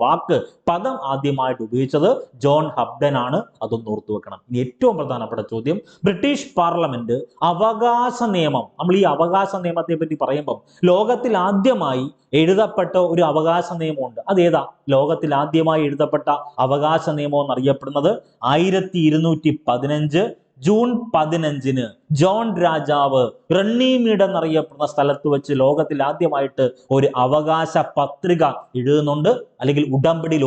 പദം ആദ്യമായിട്ട് ഉപയോഗിച്ചത് ജോൺ ഹബ്ഡൻ ആണ്. അതൊന്ന് ഓർത്തു വെക്കണം. ഇനി ഏറ്റവും പ്രധാനപ്പെട്ട ചോദ്യം, ബ്രിട്ടീഷ് പാർലമെന്റ് അവകാശ നിയമം, നമ്മൾ ഈ അവകാശ നിയമത്തെ പറ്റി പറയുമ്പോൾ ലോകത്തിൽ ആദ്യമായി എഴുതപ്പെട്ട ഒരു അവകാശ നിയമമുണ്ട്. അതേതാ? ലോകത്തിൽ ആദ്യമായി എഴുതപ്പെട്ട അവകാശ നിയമം എന്നറിയപ്പെടുന്നത് 1215 ജൂൺ 15 ജോൺ രാജാവ് റണ്ണീമീഡ് എന്നറിയപ്പെടുന്ന സ്ഥലത്ത് വെച്ച് ലോകത്തിൽ ആദ്യമായിട്ട് ഒരു അവകാശ പത്രിക എഴുതുന്നുണ്ട്, അല്ലെങ്കിൽ ഉടമ്പടിയിൽ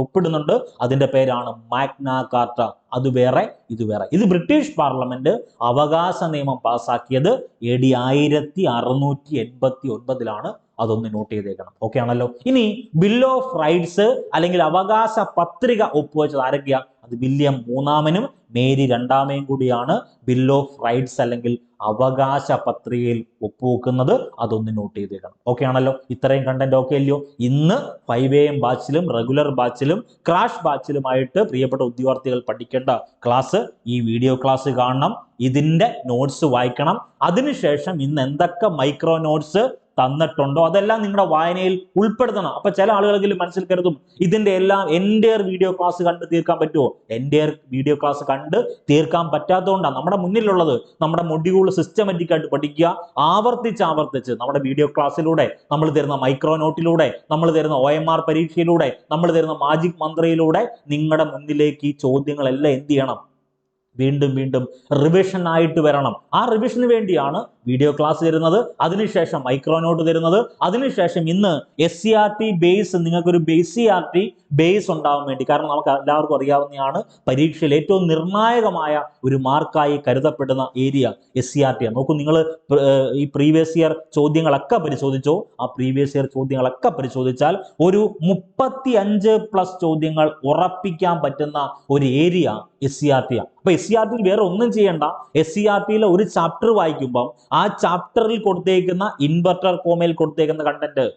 ഒപ്പിടുന്നുണ്ട്. അതിന്റെ പേരാണ് മാഗ്ന കാർട്ട. അത് വേറെ, ഇത് വേറെ. ഇത് ബ്രിട്ടീഷ് പാർലമെന്റ് അവകാശ നിയമം പാസ്സാക്കിയത് AD 1689. അതൊന്ന് നോട്ട് ചെയ്തേക്കണം. ഓക്കെ ആണല്ലോ. ഇനി ബിൽ ഓഫ് റൈറ്റ്സ്, അല്ലെങ്കിൽ അവകാശ പത്രിക ഒപ്പുവെച്ചത് ആരൊക്കെയാ? അത് വില്യം മൂന്നാമനും മേരി രണ്ടാമയും കൂടിയാണ് ബിൽ ഓഫ് റൈറ്റ്സ്, അല്ലെങ്കിൽ അവകാശ പത്രികയിൽ ഒപ്പുവെക്കുന്നത്. അതൊന്ന് നോട്ട് ചെയ്തേക്കണം. ഓക്കെ ആണല്ലോ. ഇത്രയും കണ്ടന്റ് ഓക്കെ അല്ലയോ? ഇന്ന് 5AM ബാച്ചിലും റെഗുലർ ബാച്ചിലും ക്രാഷ് ബാച്ചിലുമായിട്ട് പ്രിയപ്പെട്ട ഉദ്യോഗാർത്ഥികൾ പഠിക്കേണ്ട ക്ലാസ്, ഈ വീഡിയോ ക്ലാസ് കാണണം, ഇതിന്റെ നോട്ട്സ് വായിക്കണം. അതിനുശേഷം ഇന്ന് എന്തൊക്കെ മൈക്രോ നോട്ട്സ് തന്നിട്ടുണ്ടോ അതെല്ലാം നിങ്ങളുടെ വായനയിൽ ഉൾപ്പെടുത്തണം. അപ്പൊ ചില ആളുകളെങ്കിലും മനസ്സിൽ കരുതും ഇതിന്റെ എല്ലാം എൻ്റെ വീഡിയോ ക്ലാസ് കണ്ട് തീർക്കാൻ പറ്റുമോ? എൻ്റെ വീഡിയോ ക്ലാസ് കണ്ട് തീർക്കാൻ പറ്റാത്തതുകൊണ്ടാണ് നമ്മുടെ മുന്നിലുള്ളത് നമ്മുടെ മൊഡ്യൂൾ സിസ്റ്റമാറ്റിക് ആയിട്ട് പഠിക്കുക, ആവർത്തിച്ച് നമ്മുടെ വീഡിയോ ക്ലാസ്സിലൂടെ, നമ്മൾ തരുന്ന മൈക്രോ നോട്ടിലൂടെ, നമ്മൾ തരുന്ന OMR പരീക്ഷയിലൂടെ, നമ്മൾ തരുന്ന മാജിക് മന്ത്രയിലൂടെ നിങ്ങളുടെ മുന്നിലേക്ക് ഈ ചോദ്യങ്ങളെല്ലാം എന്ത് ചെയ്യണം? വീണ്ടും റിവിഷൻ ആയിട്ട് വരണം. ആ റിവിഷന് വേണ്ടിയാണ് വീഡിയോ ക്ലാസ് തരുന്നത്, അതിനുശേഷം മൈക്രോ നോട്ട് തരുന്നത്, അതിനുശേഷം ഇന്ന് SCRT ബേസ്, നിങ്ങൾക്കൊരു SCRT ബേസ് ഉണ്ടാവാൻ വേണ്ടി. കാരണം നമുക്ക് എല്ലാവർക്കും അറിയാവുന്നതാണ് പരീക്ഷയിൽ ഏറ്റവും നിർണായകമായ ഒരു മാർക്കായി കരുതപ്പെടുന്ന ഏരിയ SCRT ആണ്. നോക്കൂ, നിങ്ങൾ ഈ പ്രീവിയസ് ഇയർ ചോദ്യങ്ങളൊക്കെ പരിശോധിച്ചോ? ആ പ്രീവിയസ് ഇയർ ചോദ്യങ്ങളൊക്കെ പരിശോധിച്ചാൽ ഒരു 35+ ചോദ്യങ്ങൾ ഉറപ്പിക്കാൻ പറ്റുന്ന ഒരു ഏരിയ SCRT ആണ്. അപ്പൊ SCRT വേറെ ഒന്നും ചെയ്യണ്ട. SCRTയിലെ ഒരു ചാപ്റ്റർ വായിക്കുമ്പം ആ ചാപ്റ്ററിൽ കൊടുത്തേക്കുന്ന ഇൻവെർട്ടർ കോമയിൽ കൊടുത്തേക്കുന്ന കണ്ടന്റ്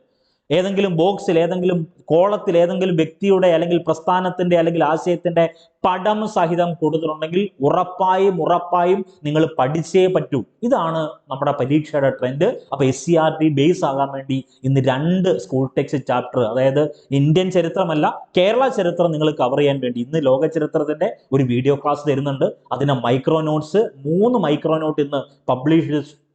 ഏതെങ്കിലും ബോക്സിൽ, ഏതെങ്കിലും കോളത്തിൽ, ഏതെങ്കിലും വ്യക്തിയുടെ അല്ലെങ്കിൽ പ്രസ്ഥാനത്തിന്റെ അല്ലെങ്കിൽ ആശയത്തിന്റെ പടം സഹിതം കൊടുത്തിട്ടുണ്ടെങ്കിൽ ഉറപ്പായും നിങ്ങൾ പഠിച്ചേ പറ്റൂ. ഇതാണ് നമ്മുടെ പരീക്ഷയുടെ ട്രെൻഡ്. അപ്പൊ SCRT ബേസ് ആകാൻ വേണ്ടി ഇന്ന് 2 സ്കൂൾ ടെക്സ്റ്റ് ചാപ്റ്റർ, അതായത് ഇന്ത്യൻ ചരിത്രമല്ല കേരള ചരിത്രം നിങ്ങൾ കവർ ചെയ്യാൻ വേണ്ടി ഇന്ന് ലോക ചരിത്രത്തിന്റെ ഒരു വീഡിയോ ക്ലാസ് തരുന്നുണ്ട്. അതിന് മൈക്രോ നോട്ട്സ് 3 മൈക്രോ നോട്ട് ഇന്ന്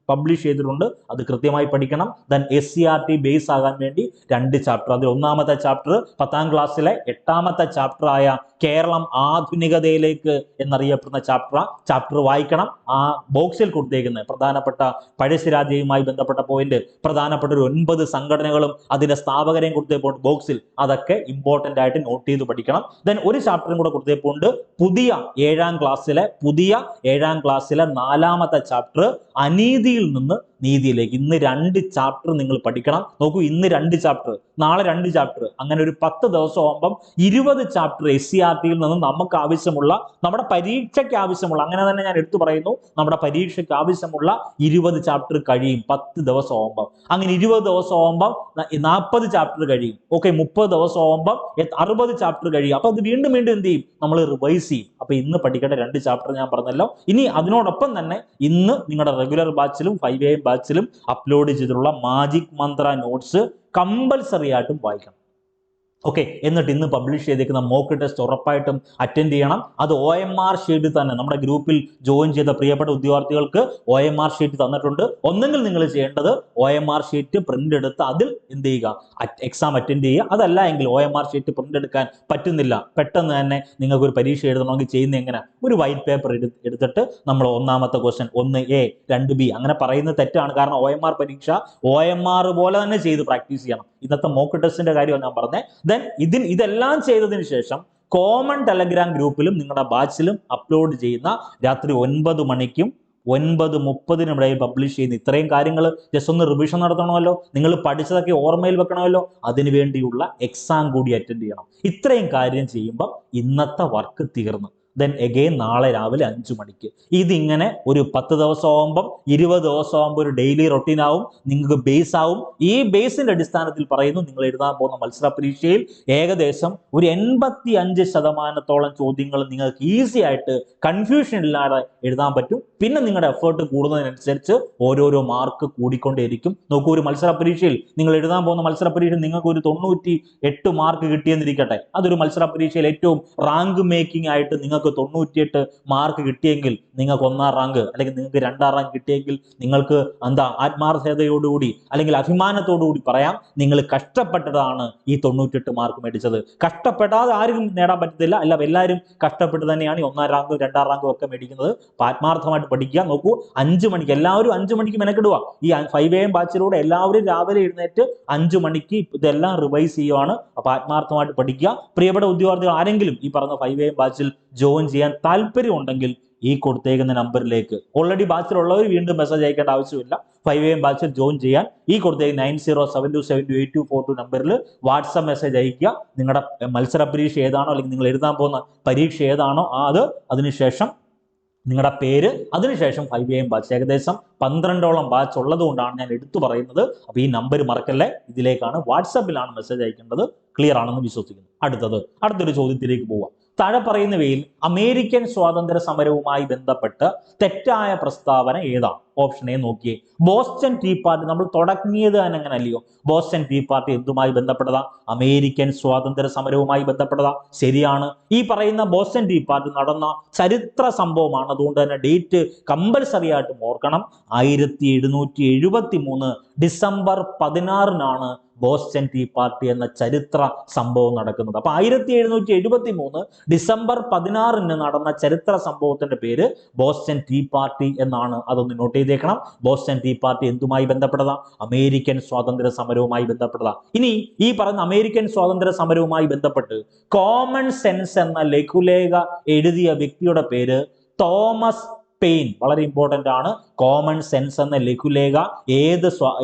പബ്ലിഷ് ചെയ്തിട്ടുണ്ട്. അത് കൃത്യമായി പഠിക്കണം. ദെൻ SCRT ബേസ് ആകാൻ വേണ്ടി 2 ചാപ്റ്റർ. അതിൽ ഒന്നാമത്തെ ചാപ്റ്റർ 10ാം ക്ലാസ്സിലെ 8ാമത്തെ ചാപ്റ്റർ ആയ കേരളം ആധുനികതയിലേക്ക് എന്നറിയപ്പെടുന്ന ചാപ്റ്റർ വായിക്കണം. ആ ബോക്സിൽ കൊടുത്തേക്കുന്ന പ്രധാനപ്പെട്ട പഴശ്ശിരാജയുമായി ബന്ധപ്പെട്ട പോയിന്റ്, പ്രധാനപ്പെട്ട ഒരു 9 സംഘടനകളും അതിന്റെ സ്ഥാപകരെയും കൊടുത്തപ്പോൾ ബോക്സിൽ അതൊക്കെ ഇമ്പോർട്ടന്റ് ആയിട്ട് നോട്ട് ചെയ്ത് പഠിക്കണം. ദെൻ ഒരു ചാപ്റ്ററും കൂടെ കൊടുത്തപ്പോണ്ട് പുതിയ 7ാം ക്ലാസ്സിലെ 4ാമത്തെ ചാപ്റ്റർ അനീതിയിൽ നിന്ന് നീതിയിലേക്ക്. ഇന്ന് 2 ചാപ്റ്റർ നിങ്ങൾ പഠിക്കണം. നോക്കൂ, ഇന്ന് 2 ചാപ്റ്റർ, നാളെ 2 ചാപ്റ്റർ, അങ്ങനെ ഒരു 10 ദിവസം ആകുമ്പം 20 ചാപ്റ്റർ SCRTയിൽ നിന്ന് നമുക്ക് ആവശ്യമുള്ള, നമ്മുടെ പരീക്ഷയ്ക്ക് ആവശ്യമുള്ള, അങ്ങനെ തന്നെ ഞാൻ എടുത്തു പറയുന്നു, നമ്മുടെ പരീക്ഷയ്ക്ക് ആവശ്യമുള്ള 20 ചാപ്റ്റർ കഴിയും 10 ദിവസം ആകുമ്പം. അങ്ങനെ 20 ദിവസം ആകുമ്പം 40 ചാപ്റ്റർ കഴിയും. ഓക്കെ, 30 ദിവസം ആകുമ്പം 60 ചാപ്റ്റർ കഴിയും. അപ്പൊ അത് വീണ്ടും എന്ത് ചെയ്യും? നമ്മൾ റിവൈസ് ചെയ്യും. അപ്പൊ ഇന്ന് പഠിക്കേണ്ട 2 ചാപ്റ്റർ ഞാൻ പറഞ്ഞല്ലോ. ഇനി അതിനോടൊപ്പം തന്നെ ഇന്ന് നിങ്ങളുടെ റെഗുലർ ബാച്ചിലും 5AM ബാച്ചിലും അപ്ലോഡ് ചെയ്തിട്ടുള്ള മാജിക് മന്ത്ര നോട്ട്സ് കമ്പൽസറി ആയിട്ടും വായിക്കണം. ഓക്കെ, എന്നിട്ട് ഇന്ന് പബ്ലിഷ് ചെയ്തേക്കുന്ന മോക്ക് ടെസ്റ്റ് ഉറപ്പായിട്ടും അറ്റൻഡ് ചെയ്യണം. അത് OMR ഷീറ്റ് തന്നെ നമ്മുടെ ഗ്രൂപ്പിൽ ജോയിൻ ചെയ്ത പ്രിയപ്പെട്ട ഉദ്യോഗാർത്ഥികൾക്ക് OMR ഷീറ്റ് തന്നിട്ടുണ്ട്. ഒന്നെങ്കിൽ നിങ്ങൾ ചെയ്യേണ്ടത് OMR ഷീറ്റ് പ്രിന്റ് എടുത്ത് അതിൽ എന്ത് ചെയ്യുക? എക്സാം അറ്റൻഡ് ചെയ്യുക. അതല്ല എങ്കിൽ OMR ഷീറ്റ് പ്രിന്റ് എടുക്കാൻ പറ്റുന്നില്ല, പെട്ടെന്ന് തന്നെ നിങ്ങൾക്ക് ഒരു പരീക്ഷ എഴുതണമെങ്കിൽ ചെയ്യുന്ന എങ്ങനെ? ഒരു വൈറ്റ് പേപ്പർ എടുത്തിട്ട് നമ്മൾ ഒന്നാമത്തെ ക്വസ്റ്റ്യൻ 1A 2B അങ്ങനെ പറയുന്നത് തെറ്റാണ്. കാരണം OMR പരീക്ഷ OMR പോലെ തന്നെ ചെയ്ത് പ്രാക്ടീസ് ചെയ്യണം. ഇന്നത്തെ മോക്ക് ടെസ്റ്റിന്റെ കാര്യമാണ് ഞാൻ പറഞ്ഞത്. ദെൻ ഇതെല്ലാം ചെയ്തതിന് ശേഷം കോമൺ ടെലഗ്രാം ഗ്രൂപ്പിലും നിങ്ങളുടെ ബാച്ചിലും അപ്ലോഡ് ചെയ്യുന്ന രാത്രി 9 മണിക്കും 9:30 ഇടയിൽ പബ്ലിഷ് ചെയ്യുന്ന ഇത്രയും കാര്യങ്ങൾ ജസ്റ്റ് ഒന്ന് റിവിഷൻ നടത്തണമല്ലോ, നിങ്ങൾ പഠിച്ചതൊക്കെ ഓർമ്മയിൽ വെക്കണമല്ലോ, അതിനുവേണ്ടിയുള്ള എക്സാം കൂടി അറ്റൻഡ് ചെയ്യണം. ഇത്രയും കാര്യം ചെയ്യുമ്പോൾ ഇന്നത്തെ വർക്ക് തീർന്നു. ദെൻ എഗെയിൻ നാളെ രാവിലെ 5 മണിക്ക് ഇതിങ്ങനെ ഒരു 10 ദിവസം ആകുമ്പം 20 ദിവസം ആകുമ്പോൾ ഒരു ഡെയിലി റൊട്ടീൻ ആവും, നിങ്ങൾക്ക് ബേസ് ആവും. ഈ ബേസിന്റെ അടിസ്ഥാനത്തിൽ പറയുന്നു, നിങ്ങൾ എഴുതാൻ പോകുന്ന മത്സര പരീക്ഷയിൽ ഏകദേശം ഒരു 85% ചോദ്യങ്ങൾ നിങ്ങൾക്ക് ഈസി ആയിട്ട് കൺഫ്യൂഷൻ ഇല്ലാതെ എഴുതാൻ പറ്റും. പിന്നെ നിങ്ങളുടെ എഫേർട്ട് കൂടുന്നതിനനുസരിച്ച് ഓരോരോ മാർക്ക് കൂടിക്കൊണ്ടേയിരിക്കും. നോക്കൂ, ഒരു മത്സര പരീക്ഷയിൽ നിങ്ങൾ എഴുതാൻ പോകുന്ന മത്സര പരീക്ഷയിൽ നിങ്ങൾക്ക് ഒരു 98 മാർക്ക് കിട്ടിയെന്നിരിക്കട്ടെ. അതൊരു മത്സര പരീക്ഷയിൽ ഏറ്റവും റാങ്ക് മേക്കിംഗ് ആയിട്ട് നിങ്ങൾക്ക് 98 മാർക്ക് കിട്ടിയെങ്കിൽ നിങ്ങൾക്ക് 1ാം റാങ്ക് അല്ലെങ്കിൽ നിങ്ങൾക്ക് 2ാം റാങ്ക് കിട്ടിയെങ്കിൽ നിങ്ങൾക്ക് ആത്മാർത്ഥതയോടുകൂടി അല്ലെങ്കിൽ അഭിമാനത്തോടുകൂടി പറയാം, നിങ്ങൾ കഷ്ടപ്പെട്ടതാണ് ഈ 98 മാർക്ക് മേടിച്ചത്. കഷ്ടപ്പെടാതെ ആരും നേടാൻ പറ്റത്തില്ല. അല്ല, എല്ലാവരും കഷ്ടപ്പെട്ട് തന്നെയാണ് ഈ 1ാം റാങ്കും 2ാം റാങ്കും ഒക്കെ മേടിക്കുന്നത്. ആത്മാർത്ഥമായിട്ട് പഠിക്കുക. നോക്കൂ, 5 മണിക്ക് എല്ലാവരും 5 മണിക്ക് മെനക്കെടുക. ഈ 5AM ബാച്ചിലൂടെ എല്ലാവരും രാവിലെ എഴുന്നേറ്റ് 5 മണിക്ക് ഇതെല്ലാം റിവൈസ് ചെയ്യുവാണ്. അപ്പൊ ആത്മാർത്ഥമായിട്ട് പഠിക്കുക. പ്രിയപ്പെട്ട ഉദ്യോഗാർത്ഥികൾ ആരെങ്കിലും ഈ പറഞ്ഞ 5AM ബാച്ചിൽ ജോയിൻ ചെയ്യാൻ താല്പര്യം ഉണ്ടെങ്കിൽ ഈ കൊടുത്തേക്കുന്ന നമ്പറിലേക്ക്, ഓൾറെഡി ബാച്ചിലുള്ളവർ വീണ്ടും മെസ്സേജ് അയക്കേണ്ട ആവശ്യമില്ല. 5AM ബാച്ചിൽ ജോയിൻ ചെയ്യാൻ ഈ കൊടുത്തേക്കുന്ന 9072728242 നമ്പറിൽ വാട്സാപ്പ് മെസ്സേജ് അയക്കുക. നിങ്ങളുടെ മത്സര പരീക്ഷ ഏതാണോ അല്ലെങ്കിൽ നിങ്ങൾ എഴുതാൻ പോകുന്ന പരീക്ഷ ഏതാണോ അതിനുശേഷം നിങ്ങളുടെ പേര്, അതിനുശേഷം 5AM ബാച്ച്. ഏകദേശം 12ഓളം ബാച്ച് ഉള്ളത് കൊണ്ടാണ് ഞാൻ എടുത്തു പറയുന്നത്. അപ്പോൾ ഈ നമ്പർ മറക്കല്ലേ, ഇതിലേക്കാണ്, വാട്സാപ്പിലാണ് മെസ്സേജ് അയക്കേണ്ടത്. ക്ലിയർ ആണെന്ന് വിശ്വസിക്കുന്നു. അടുത്തൊരു ചോദ്യത്തിലേക്ക് പോവാം. താഴെ പറയുന്നവയിൽ അമേരിക്കൻ സ്വാതന്ത്ര്യ സമരവുമായി ബന്ധപ്പെട്ട് തെറ്റായ പ്രസ്താവന ഏതാണ്? ഓപ്ഷൻ എ നോക്കിയേ. ബോസ്റ്റൺ ടീ പാർട്ടി നമ്മൾ തുടങ്ങിയത് തന്നെ അങ്ങനെ അല്ലയോ? ബോസ്റ്റൺ ടീ പാർട്ടി എന്തുമായി ബന്ധപ്പെട്ടതാ? അമേരിക്കൻ സ്വാതന്ത്ര്യ സമരവുമായി ബന്ധപ്പെട്ടതാ. ശരിയാണ്. ഈ പറയുന്ന ബോസ്റ്റൺ ടീ പാർട്ടി നടന്ന ചരിത്ര സംഭവമാണ്. അതുകൊണ്ട് തന്നെ ഡേറ്റ് കമ്പൽസറി ആയിട്ടും ഓർക്കണം. 1773 ഡിസംബർ 16 ബോസ്റ്റൺ ടീ പാർട്ടി എന്ന ചരിത്ര സംഭവം നടക്കുന്നത്. അപ്പൊ 1773 ഡിസംബർ 16 നടന്ന ചരിത്ര സംഭവത്തിന്റെ പേര് ബോസ്റ്റൺ ടീ പാർട്ടി എന്നാണ്. അതൊന്ന് നോട്ട് ചെയ്തേക്കണം. ബോസ്റ്റൺ ടീ പാർട്ടി എന്തുമായി ബന്ധപ്പെട്ടതാ? അമേരിക്കൻ സ്വാതന്ത്ര്യ സമരവുമായി ബന്ധപ്പെട്ടതാ. ഇനി ഈ പറഞ്ഞ അമേരിക്കൻ സ്വാതന്ത്ര്യ സമരവുമായി ബന്ധപ്പെട്ട് കോമൺ സെൻസ് എന്ന ലഘുലേഖ എഴുതിയ വ്യക്തിയുടെ പേര് തോമസ് പെയിൻ. വളരെ ഇമ്പോർട്ടന്റ് ആണ്. കോമൺ സെൻസ് എന്ന ലഘുലേഖ ഏത്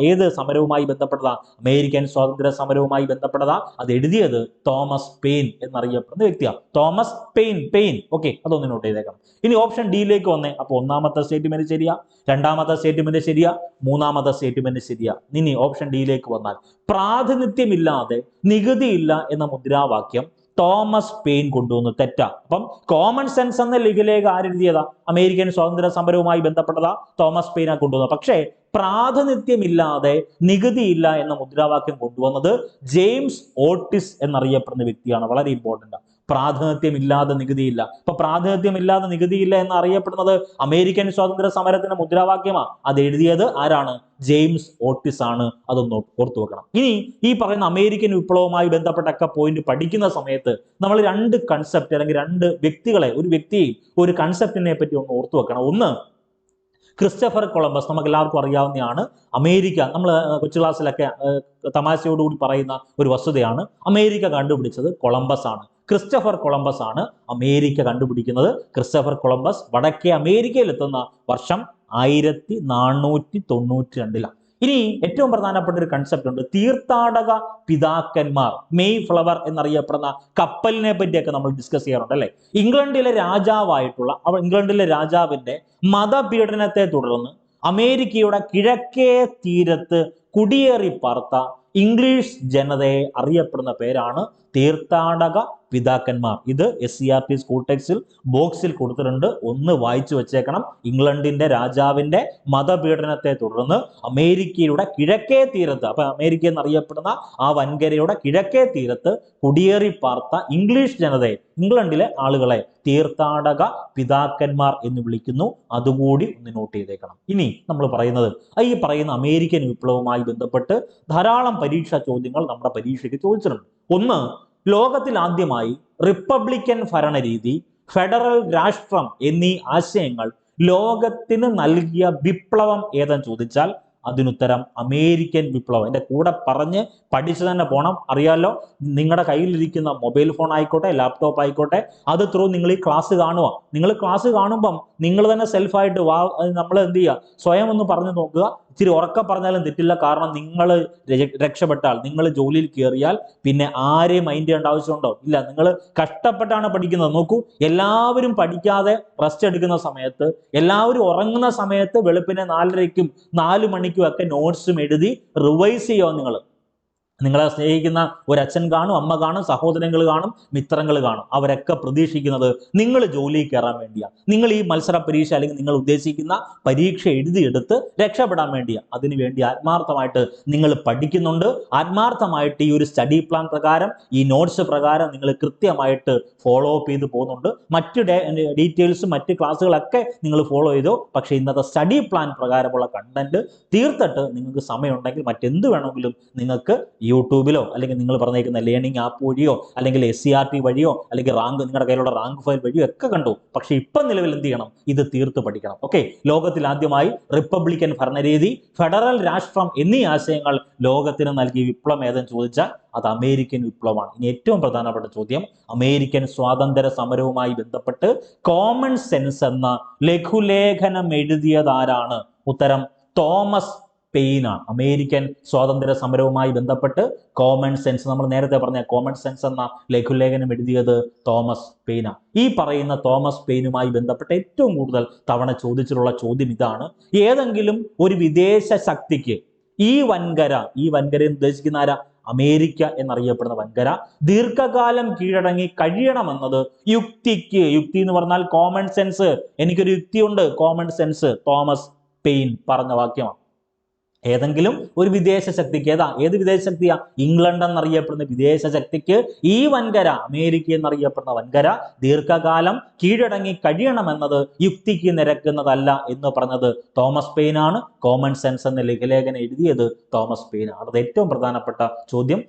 സമരവുമായി ബന്ധപ്പെട്ടതാ? അമേരിക്കൻ സ്വാതന്ത്ര്യ സമരവുമായി ബന്ധപ്പെട്ടതാ. അത് എഴുതിയത് തോമസ് പെയിൻ എന്നറിയപ്പെടുന്ന വ്യക്തിയാണ്. Thomas pain. ഓക്കെ, അതൊന്ന് നോട്ട് ചെയ്തേക്കണം. ഇനി ഓപ്ഷൻ ഡിയിലേക്ക് വന്നേ. അപ്പൊ ഒന്നാമത്തെ സ്റ്റേറ്റ്മെന്റ് ശരിയാ, രണ്ടാമത്തെ സ്റ്റേറ്റ്മെന്റ് ശരിയാ, മൂന്നാമത്തെ സ്റ്റേറ്റ്മെന്റ് ശരിയാ. ഇനി ഓപ്ഷൻ ഡിയിലേക്ക് വന്നാൽ പ്രാതിനിധ്യമില്ലാതെ നികുതിയില്ല എന്ന മുദ്രാവാക്യം തോമസ് പെയിൻ കൊണ്ടുവന്നു. തെറ്റാ. അപ്പം കോമൺ സെൻസ് എന്ന ലഘുലേഖ ആരെഴുതിയതാ? അമേരിക്കൻ സ്വാതന്ത്ര്യ സമരവുമായി ബന്ധപ്പെട്ടതാ തോമസ് പെയിനാ കൊണ്ടുവന്നത്. പക്ഷേ പ്രാതിനിധ്യമില്ലാതെ നികുതിയില്ല എന്ന മുദ്രാവാക്യം കൊണ്ടുവന്നത് ജെയിംസ് ഓട്ടിസ് എന്നറിയപ്പെടുന്ന വ്യക്തിയാണ്. വളരെ ഇമ്പോർട്ടന്റ്. പ്രാതിനിധ്യമില്ലാതെ നികുതിയില്ല. അപ്പൊ പ്രാതിനിധ്യമില്ലാതെ നികുതിയില്ല എന്ന് അറിയപ്പെടുന്നത് അമേരിക്കൻ സ്വാതന്ത്ര്യ സമരത്തിന്റെ മുദ്രാവാക്യമാണ്. അത് എഴുതിയത് ആരാണ്? ജെയിംസ് ഓട്ടിസ് ആണ്. അതൊന്ന് ഓർത്തു വെക്കണം. ഇനി ഈ പറയുന്ന അമേരിക്കൻ വിപ്ലവവുമായി ബന്ധപ്പെട്ടൊക്കെ പോയിന്റ് പഠിക്കുന്ന സമയത്ത് നമ്മൾ രണ്ട് കൺസെപ്റ്റ് അല്ലെങ്കിൽ രണ്ട് വ്യക്തികളെ, ഒരു വ്യക്തിയെയും ഒരു കൺസെപ്റ്റിനെ പറ്റി ഒന്ന് ഓർത്തു വെക്കണം. ഒന്ന്, ക്രിസ്റ്റഫർ കൊളംബസ്. നമുക്ക് എല്ലാവർക്കും അറിയാവുന്നതാണ്. അമേരിക്ക, നമ്മൾ കൊച്ചു ക്ലാസ്സിലൊക്കെ തമാശയോടുകൂടി പറയുന്ന ഒരു വസ്തുതയാണ്. അമേരിക്ക കണ്ടുപിടിച്ചത് കൊളംബസ് ആണ്. ക്രിസ്റ്റഫർ കൊളംബസ് ആണ് അമേരിക്ക കണ്ടുപിടിക്കുന്നത്. ക്രിസ്റ്റഫർ കൊളംബസ് വടക്കേ അമേരിക്കയിൽ എത്തുന്ന വർഷം 1492. ഇനി ഏറ്റവും പ്രധാനപ്പെട്ട ഒരു കൺസെപ്റ്റ് ഉണ്ട്, തീർത്ഥാടക പിതാക്കന്മാർ, മെയ് ഫ്ലവർ എന്നറിയപ്പെടുന്ന കപ്പലിനെ പറ്റിയൊക്കെ നമ്മൾ ഡിസ്കസ് ചെയ്യാറുണ്ട് അല്ലെ. ഇംഗ്ലണ്ടിലെ രാജാവിന്റെ മതപീഡനത്തെ തുടർന്ന് അമേരിക്കയുടെ കിഴക്കേ തീരത്ത് കുടിയേറി പാർത്ത ഇംഗ്ലീഷ് ജനതയെ അറിയപ്പെടുന്ന പേരാണ് തീർത്ഥാടക പിതാക്കന്മാർ. ഇത് SCERT സ്കൂൾ ടെക്സ്റ്റിൽ ബോക്സിൽ കൊടുത്തിട്ടുണ്ട്. ഒന്ന് വായിച്ചു വെച്ചേക്കണം. ഇംഗ്ലണ്ടിന്റെ രാജാവിന്റെ മതപീഡനത്തെ തുടർന്ന് അമേരിക്കയുടെ കിഴക്കേ തീരത്ത്, അപ്പൊ അമേരിക്ക എന്നറിയപ്പെടുന്ന ആ വൻകരയുടെ കിഴക്കേ തീരത്ത് കുടിയേറി പാർത്ത ഇംഗ്ലീഷ് ജനതയെ, ഇംഗ്ലണ്ടിലെ ആളുകളെ തീർത്ഥാടക പിതാക്കന്മാർ എന്ന് വിളിക്കുന്നു. അതുകൂടി ഒന്ന് നോട്ട് ചെയ്തേക്കണം. ഇനി നമ്മൾ പറയുന്നത് ഈ പറയുന്ന അമേരിക്കൻ വിപ്ലവവുമായി ബന്ധപ്പെട്ട് ധാരാളം പരീക്ഷാ ചോദ്യങ്ങൾ നമ്മുടെ പരീക്ഷയ്ക്ക് ചോദിച്ചിട്ടുണ്ട്. ഒന്ന്, ലോകത്തിൽ ആദ്യമായി റിപ്പബ്ലിക്കൻ ഭരണരീതി, ഫെഡറൽ രാഷ്ട്രം എന്നീ ആശയങ്ങൾ ലോകത്തിന് നൽകിയ വിപ്ലവം ഏതെന്ന് ചോദിച്ചാൽ അതിനുത്തരം അമേരിക്കൻ വിപ്ലവം. എൻ്റെ കൂടെ പറഞ്ഞ് പഠിച്ചു തന്നെ പോകണം. അറിയാലോ, നിങ്ങളുടെ കയ്യിലിരിക്കുന്ന മൊബൈൽ ഫോൺ ആയിക്കോട്ടെ, ലാപ്ടോപ്പ് ആയിക്കോട്ടെ, അത് ത്രൂ നിങ്ങൾ ഈ ക്ലാസ് കാണുക. നിങ്ങൾ ക്ലാസ് കാണുമ്പം നിങ്ങൾ തന്നെ സെൽഫായിട്ട് നമ്മൾ എന്ത് ചെയ്യുക, സ്വയം ഒന്ന് പറഞ്ഞു നോക്കുക. ഇച്ചിരി ഉറക്ക പറഞ്ഞാലും തെറ്റില്ല. കാരണം നിങ്ങൾ രക്ഷപ്പെട്ടാൽ, നിങ്ങൾ ജോലിയിൽ കയറിയാൽ പിന്നെ ആരെയും മൈൻഡ് ചെയ്യേണ്ട ആവശ്യമുണ്ടോ? ഇല്ല. നിങ്ങൾ കഷ്ടപ്പെട്ടാണ് പഠിക്കുന്നത്. നോക്കൂ, എല്ലാവരും പഠിക്കാതെ റെസ്റ്റ് എടുക്കുന്ന സമയത്ത്, എല്ലാവരും ഉറങ്ങുന്ന സമയത്ത് വെളുപ്പിനെ 4:30ക്കും 4 മണിക്കും ഒക്കെ നോട്ട്സും എഴുതി റിവൈസ് ചെയ്യുക. നിങ്ങളെ സ്നേഹിക്കുന്ന ഒരു അച്ഛൻ കാണും, അമ്മ കാണും, സഹോദരങ്ങൾ കാണും, മിത്രങ്ങൾ കാണും. അവരൊക്കെ പ്രതീക്ഷിക്കുന്നത് നിങ്ങൾ ജോലിയിൽ കയറാൻ വേണ്ടിയാണ്. നിങ്ങൾ ഈ മത്സര പരീക്ഷ അല്ലെങ്കിൽ നിങ്ങൾ ഉദ്ദേശിക്കുന്ന പരീക്ഷ എഴുതിയെടുത്ത് രക്ഷപ്പെടാൻ വേണ്ടിയാണ്. അതിനുവേണ്ടി ആത്മാർത്ഥമായിട്ട് നിങ്ങൾ പഠിക്കുന്നുണ്ട്. ആത്മാർത്ഥമായിട്ട് ഈ ഒരു സ്റ്റഡി പ്ലാൻ പ്രകാരം, ഈ നോട്ട്സ് പ്രകാരം നിങ്ങൾ കൃത്യമായിട്ട് ഫോളോ അപ്പ് ചെയ്ത് പോകുന്നുണ്ട്. മറ്റ് ഡീറ്റെയിൽസും മറ്റ് ക്ലാസ്സുകളൊക്കെ നിങ്ങൾ ഫോളോ ചെയ്തോ. പക്ഷേ ഇന്നത്തെ സ്റ്റഡി പ്ലാൻ പ്രകാരമുള്ള കണ്ടന്റ് തീർത്തിട്ട് നിങ്ങൾക്ക് സമയമുണ്ടെങ്കിൽ മറ്റെന്ത് വേണമെങ്കിലും നിങ്ങൾക്ക് യൂട്യൂബിലോ അല്ലെങ്കിൽ നിങ്ങൾ പറഞ്ഞേക്കുന്ന ലേണിംഗ് ആപ്പ് വഴിയോ അല്ലെങ്കിൽ SCERT വഴിയോ അല്ലെങ്കിൽ നിങ്ങളുടെ കയ്യിലുള്ള റാങ്ക് ഫയൽ വഴിയോ ഒക്കെ കണ്ടു. പക്ഷേ ഇപ്പം നിലവിൽ എന്ത് ചെയ്യണം? ഇത് തീർത്ത് പഠിക്കണം. ഓക്കെ, ലോകത്തിൽ ആദ്യമായി റിപ്പബ്ലിക്കൻ ഭരണരീതി, ഫെഡറൽ രാഷ്ട്രം എന്നീ ആശയങ്ങൾ ലോകത്തിന് നൽകിയ വിപ്ലവം ഏതെന്ന് ചോദിച്ചാൽ അത് അമേരിക്കൻ വിപ്ലവമാണ്. ഇനി ഏറ്റവും പ്രധാനപ്പെട്ട ചോദ്യം, അമേരിക്കൻ സ്വാതന്ത്ര്യ സമരവുമായി ബന്ധപ്പെട്ട് കോമൺ സെൻസ് എന്ന ലഘുലേഖനം എഴുതിയതാരാണ്? ഉത്തരം തോമസ് പെയിനാണ്. അമേരിക്കൻ സ്വാതന്ത്ര്യ സമരവുമായി ബന്ധപ്പെട്ട് കോമൺ സെൻസ്, നമ്മൾ നേരത്തെ പറഞ്ഞ കോമൺ സെൻസ് എന്ന ലഘുലേഖനം എഴുതിയത് തോമസ് പെയിനാണ്. ഈ പറയുന്ന തോമസ് പെയിനുമായി ബന്ധപ്പെട്ട് ഏറ്റവും കൂടുതൽ തവണ ചോദിച്ചിട്ടുള്ള ചോദ്യം ഇതാണ്: ഏതെങ്കിലും ഒരു വിദേശ ശക്തിക്ക് ഈ വൻകര ഉദ്ദേശിക്കുന്ന ആരാ? അമേരിക്ക എന്നറിയപ്പെടുന്ന വൻകര ദീർഘകാലം കീഴടങ്ങി കഴിയണമെന്നത് യുക്തി എന്ന് പറഞ്ഞാൽ കോമൺ സെൻസ്. എനിക്കൊരു യുക്തിയുണ്ട്, കോമൺ സെൻസ്. തോമസ് പെയിൻ പറഞ്ഞ വാക്യമാണ്. ഏതെങ്കിലും ഒരു വിദേശ ശക്തിക്ക്, ഏത് വിദേശ ശക്തിയാ? ഇംഗ്ലണ്ട് എന്നറിയപ്പെടുന്ന വിദേശ ശക്തിക്ക് ഈ വൻകര, അമേരിക്ക എന്നറിയപ്പെടുന്ന വൻകര ദീർഘകാലം കീഴടങ്ങി കഴിയണമെന്നത് യുക്തിക്ക് നിരക്കുന്നതല്ല എന്ന് പറഞ്ഞത് തോമസ് പെയിൻ ആണ്. കോമൺ സെൻസ് എന്ന ലഘുലേഖനം എഴുതിയത് തോമസ് പെയിൻ ആണ്. അത് ഏറ്റവും പ്രധാനപ്പെട്ട ചോദ്യം.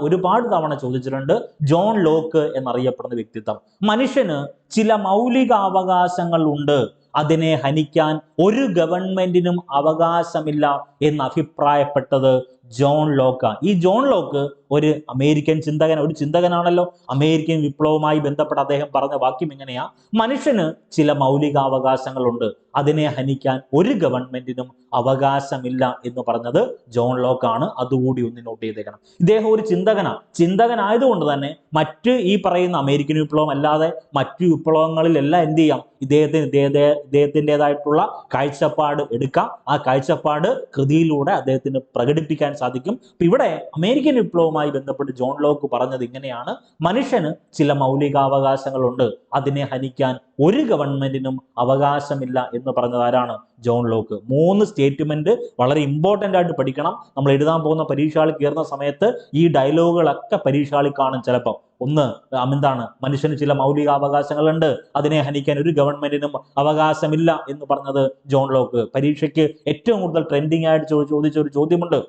ഒരുപാട് തവണ ചോദിച്ചിട്ടുണ്ട്. ജോൺ ലോക്ക് എന്നറിയപ്പെടുന്ന വ്യക്തിത്വം. മനുഷ്യന് ചില മൗലിക അവകാശങ്ങൾ ഉണ്ട്, അതിനെ ഹനിക്കാൻ ഒരു ഗവൺമെന്റിനും അവകാശമില്ല എന്ന് അഭിപ്രായപ്പെട്ടത് ജോൺ ലോക്ക്. ഈ ജോൺ ലോക്ക് ഒരു അമേരിക്കൻ ചിന്തകനാണല്ലോ. അമേരിക്കൻ വിപ്ലവവുമായി ബന്ധപ്പെട്ട് അദ്ദേഹം പറഞ്ഞ വാക്യം എങ്ങനെയാ? മനുഷ്യന് ചില മൗലികാവകാശങ്ങളുണ്ട്, അതിനെ ഹനിക്കാൻ ഒരു ഗവൺമെന്റിനും അവകാശമില്ല എന്ന് പറഞ്ഞത് ജോൺ ലോക്ക് ആണ്. അതുകൂടി ഒന്ന് നോട്ട് ചെയ്തേക്കണം. ഇദ്ദേഹം ഒരു ചിന്തകനായതുകൊണ്ട് തന്നെ മറ്റ് ഈ പറയുന്ന അമേരിക്കൻ വിപ്ലവം അല്ലാതെ മറ്റു വിപ്ലവങ്ങളിലെല്ലാം എന്ത് ചെയ്യാം? ഇദ്ദേഹത്തിൻ്റെതായിട്ടുള്ള കാഴ്ചപ്പാട് എടുക്കാം. ആ കാഴ്ചപ്പാട് കൃതിയിലൂടെ അദ്ദേഹത്തിന് പ്രകടിപ്പിക്കാൻ സാധിക്കും. ഇവിടെ അമേരിക്കൻ വിപ്ലവവുമായി ബന്ധപ്പെട്ട് ജോൺ ലോക്ക് പറഞ്ഞത് ഇങ്ങനെയാണ്: മനുഷ്യന് ചില മൗലികാവകാശങ്ങളുണ്ട്, അതിനെ ഹനിക്കാൻ ഒരു ഗവൺമെന്റിനും അവകാശമില്ല എന്ന് പറഞ്ഞത് ആരാണ്? John Locke. 3 സ്റ്റേറ്റ്മെന്റ് വളരെ ഇമ്പോർട്ടൻ്റ് ആയിട്ട് പഠിക്കണം. നമ്മൾ എഴുതാൻ പോകുന്ന പരീക്ഷകളിൽ കയറുന്ന സമയത്ത് ഈ ഡയലോഗുകളൊക്കെ പരീക്ഷകളിൽ കാണും. ചിലപ്പോൾ ഒന്ന് എന്താണ്? മനുഷ്യന് ചില മൗലികാവകാശങ്ങളുണ്ട്, അതിനെ ഹനിക്കാൻ ഒരു ഗവൺമെന്റിനും അവകാശമില്ല എന്ന് പറഞ്ഞത് ജോൺ ലോക്ക്. പരീക്ഷയ്ക്ക് ഏറ്റവും കൂടുതൽ ട്രെൻഡിങ് ആയിട്ട് ചോദിച്ച ഒരു ചോദ്യമുണ്ട്: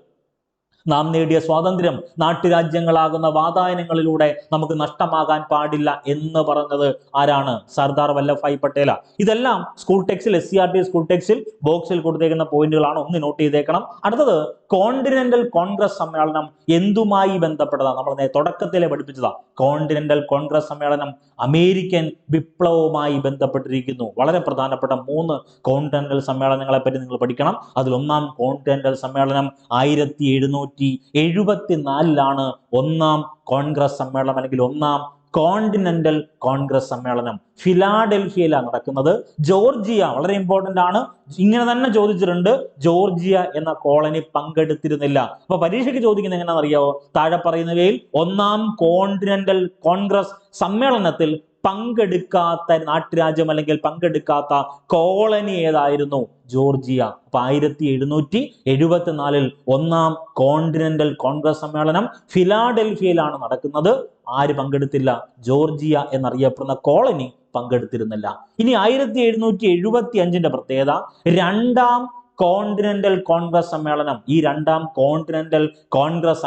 നാം നേടിയ സ്വാതന്ത്ര്യം നാട്ടുരാജ്യങ്ങളാകുന്ന വാതായനങ്ങളിലൂടെ നമുക്ക് നഷ്ടമാകാൻ പാടില്ല എന്ന് പറഞ്ഞത് ആരാണ്? സർദാർ വല്ലഭായ് പട്ടേല. ഇതെല്ലാം സ്കൂൾ ടെക്സ്റ്റിൽ, SCERT സ്കൂൾ ടെക്സ്റ്റിൽ ബോക്സിൽ കൊടുത്തേക്കുന്ന പോയിന്റുകളാണ്. ഒന്ന് നോട്ട് ചെയ്തേക്കണം. അടുത്തത് കോണ്ടിനെന്റൽ കോൺഗ്രസ് സമ്മേളനം എന്തുമായി ബന്ധപ്പെട്ടതാണ്? നമ്മൾ തുടക്കത്തിലെ പഠിപ്പിച്ചതാ. കോണ്ടിനെന്റൽ കോൺഗ്രസ് സമ്മേളനം അമേരിക്കൻ വിപ്ലവവുമായി ബന്ധപ്പെട്ടിരിക്കുന്നു. വളരെ പ്രധാനപ്പെട്ട 3 കോണ്ടിനെന്റൽ സമ്മേളനങ്ങളെ പറ്റി നിങ്ങൾ പഠിക്കണം. അതിൽ ഒന്നാം കോണ്ടിനെന്റൽ സമ്മേളനം 1774 ഒന്നാം കോൺഗ്രസ് സമ്മേളനം, അല്ലെങ്കിൽ ഒന്നാം കോണ്ടിനെന്റൽ കോൺഗ്രസ് സമ്മേളനം ഫിലാഡൽഫിയയിലാണ് നടക്കുന്നത്. ജോർജിയ വളരെ ഇമ്പോർട്ടന്റ് ആണ്. ഇങ്ങനെ തന്നെ ചോദിച്ചിട്ടുണ്ട്: ജോർജിയ എന്ന കോളനി പങ്കെടുത്തിരുന്നില്ല. അപ്പൊ പരീക്ഷയ്ക്ക് ചോദിക്കുന്നത് എങ്ങനെയാണെന്ന് അറിയാവോ? താഴെ പറയുന്നവയിൽ ഒന്നാം കോണ്ടിനെന്റൽ കോൺഗ്രസ് സമ്മേളനത്തിൽ പങ്കെടുക്കാത്ത നാട്ടുരാജ്യം അല്ലെങ്കിൽ പങ്കെടുക്കാത്ത കോളനി ഏതായിരുന്നു? ജോർജിയ. അപ്പൊ 1774 ഒന്നാം കോണ്ടിനെന്റൽ കോൺഗ്രസ് സമ്മേളനം ഫിലാഡൽഫിയയിലാണ് നടക്കുന്നത്. ആര് പങ്കെടുത്തില്ല? ജോർജിയ എന്നറിയപ്പെടുന്ന കോളനി പങ്കെടുത്തിരുന്നില്ല. ഇനി 1775 പ്രത്യേകത, രണ്ടാം കോണ്ടിനെന്റൽ കോൺഗ്രസ് സമ്മേളനം. ഈ രണ്ടാം കോണ്ടിനെന്റൽ കോൺഗ്രസ്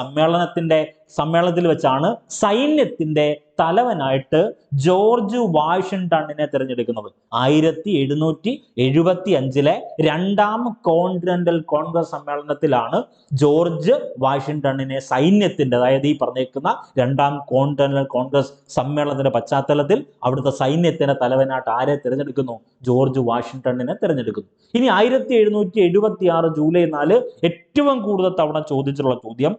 സമ്മേളനത്തിൽ വെച്ചാണ് സൈന്യത്തിന്റെ തലവനായിട്ട് ജോർജ് വാഷിംഗ്ടണിനെ തിരഞ്ഞെടുക്കുന്നത്. 1775 രണ്ടാം കോണ്ടിനെന്റൽ കോൺഗ്രസ് സമ്മേളനത്തിലാണ് ജോർജ് വാഷിംഗ്ടണിനെ സൈന്യത്തിന്റെ, അതായത് ഈ പറഞ്ഞേക്കുന്ന രണ്ടാം കോണ്ടിനെന്റൽ കോൺഗ്രസ് സമ്മേളനത്തിന്റെ പശ്ചാത്തലത്തിൽ അവിടുത്തെ സൈന്യത്തിന്റെ തലവനായിട്ട് ആരെ തിരഞ്ഞെടുക്കുന്നു? ജോർജ് വാഷിംഗ്ടണിനെ തിരഞ്ഞെടുക്കുന്നു. ഇനി 1776 ജൂലൈ 4 ഏറ്റവും കൂടുതൽ തവണ ചോദിച്ചിട്ടുള്ള ചോദ്യം: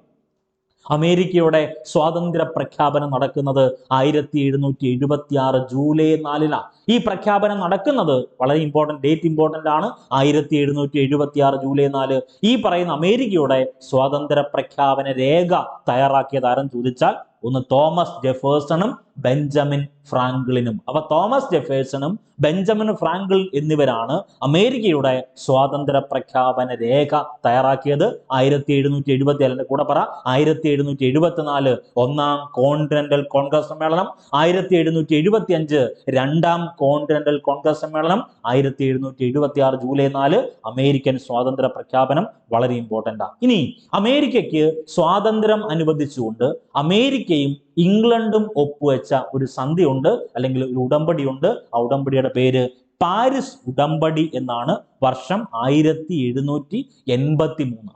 അമേരിക്കയുടെ സ്വാതന്ത്ര്യ പ്രഖ്യാപനം നടക്കുന്നത് 1776 ജൂലൈ 4. ഈ പ്രഖ്യാപനം നടക്കുന്നത് വളരെ ഡേറ്റ് ഇമ്പോർട്ടന്റ് ആണ്. 1776 ജൂലൈ 4. ഈ പറയുന്ന അമേരിക്കയുടെ സ്വാതന്ത്ര്യ പ്രഖ്യാപന രേഖ തയ്യാറാക്കിയത് ആരെന്ന് ചോദിച്ചാൽ ഒന്ന് തോമസ് ജെഫേഴ്സണും ബെഞ്ചമിൻ ഫ്രാങ്ക്ലിനും. അപ്പൊ തോമസ് ജെഫേഴ്സണും ബെഞ്ചമിൻ ഫ്രാങ്ക്ലിൻ എന്നിവരാണ് അമേരിക്കയുടെ സ്വാതന്ത്ര്യ പ്രഖ്യാപന രേഖ തയ്യാറാക്കിയത്. 1774 കൂടെ പറ, 1774 ഒന്നാം കോണ്ടിനെന്റൽ കോൺഗ്രസ് സമ്മേളനം, 1775 രണ്ടാം കോണ്ടിനെന്റൽ കോൺഗ്രസ് സമ്മേളനം, 1776 ജൂലൈ 4 അമേരിക്കൻ സ്വാതന്ത്ര്യ പ്രഖ്യാപനം. വളരെ ഇമ്പോർട്ടൻ്റ് ആണ്. ഇനി അമേരിക്കയ്ക്ക് സ്വാതന്ത്ര്യം അനുവദിച്ചുകൊണ്ട് അമേരിക്കയും ഇംഗ്ലണ്ടും ഒപ്പുവെച്ച ഒരു സന്ധിയുണ്ട്, അല്ലെങ്കിൽ ഒരു ഉടമ്പടിയുണ്ട്. ആ ഉടമ്പടിയുടെ പേര് പാരിസ് ഉടമ്പടി എന്നാണ്. വർഷം 1783.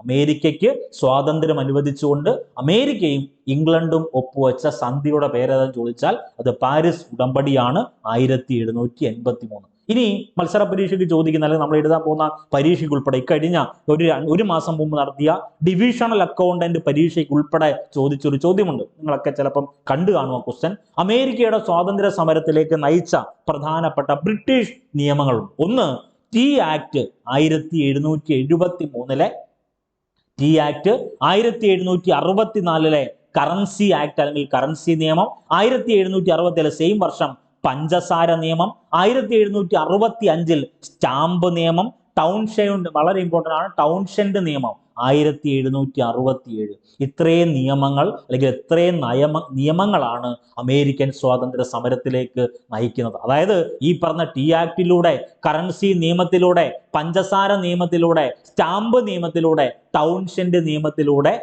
അമേരിക്കയ്ക്ക് സ്വാതന്ത്ര്യം അനുവദിച്ചുകൊണ്ട് അമേരിക്കയും ഇംഗ്ലണ്ടും ഒപ്പുവെച്ച സന്ധിയുടെ പേരേതെന്ന് ചോദിച്ചാൽ അത് പാരിസ് ഉടമ്പടിയാണ്. 1783. ഇനി മത്സര പരീക്ഷയ്ക്ക് ചോദിക്കുന്ന, അല്ലെങ്കിൽ നമ്മൾ എഴുതാൻ പോകുന്ന പരീക്ഷയ്ക്ക് ഉൾപ്പെടെ ഇക്കഴിഞ്ഞ ഒരു മാസം മുമ്പ് നടത്തിയ ഡിവിഷണൽ അക്കൗണ്ടന്റ് പരീക്ഷയ്ക്ക് ഉൾപ്പെടെ ചോദിച്ചൊരു ചോദ്യമുണ്ട്. നിങ്ങളൊക്കെ ചിലപ്പം കണ്ടു കാണുക ക്വസ്റ്റ്യൻ. അമേരിക്കയുടെ സ്വാതന്ത്ര്യ സമരത്തിലേക്ക് നയിച്ച പ്രധാനപ്പെട്ട ബ്രിട്ടീഷ് നിയമങ്ങളുണ്ട്. ഒന്ന്, tea act 1773 tea act. 1764 currency act അല്ലെങ്കിൽ കറൻസി നിയമം. 1767 സെയിം വർഷം പഞ്ചസാര നിയമം. 1765 സ്റ്റാമ്പ് നിയമം. ടൗൺഷെൻഡ് വളരെ ഇമ്പോർട്ടൻ്റ് ആണ്. ടൗൺഷെൻഡ് നിയമം 1767. ഇത്രയും നിയമങ്ങൾ അല്ലെങ്കിൽ ഇത്രയും നിയമങ്ങളാണ് അമേരിക്കൻ സ്വാതന്ത്ര്യ സമരത്തിലേക്ക് നയിക്കുന്നത്. അതായത് ഈ പറഞ്ഞ ടി ആക്ടിലൂടെ, കറൻസി നിയമത്തിലൂടെ, പഞ്ചസാര നിയമത്തിലൂടെ, സ്റ്റാമ്പ് നിയമത്തിലൂടെ, ടൗൺഷെൻഡ് നിയമത്തിലൂടെ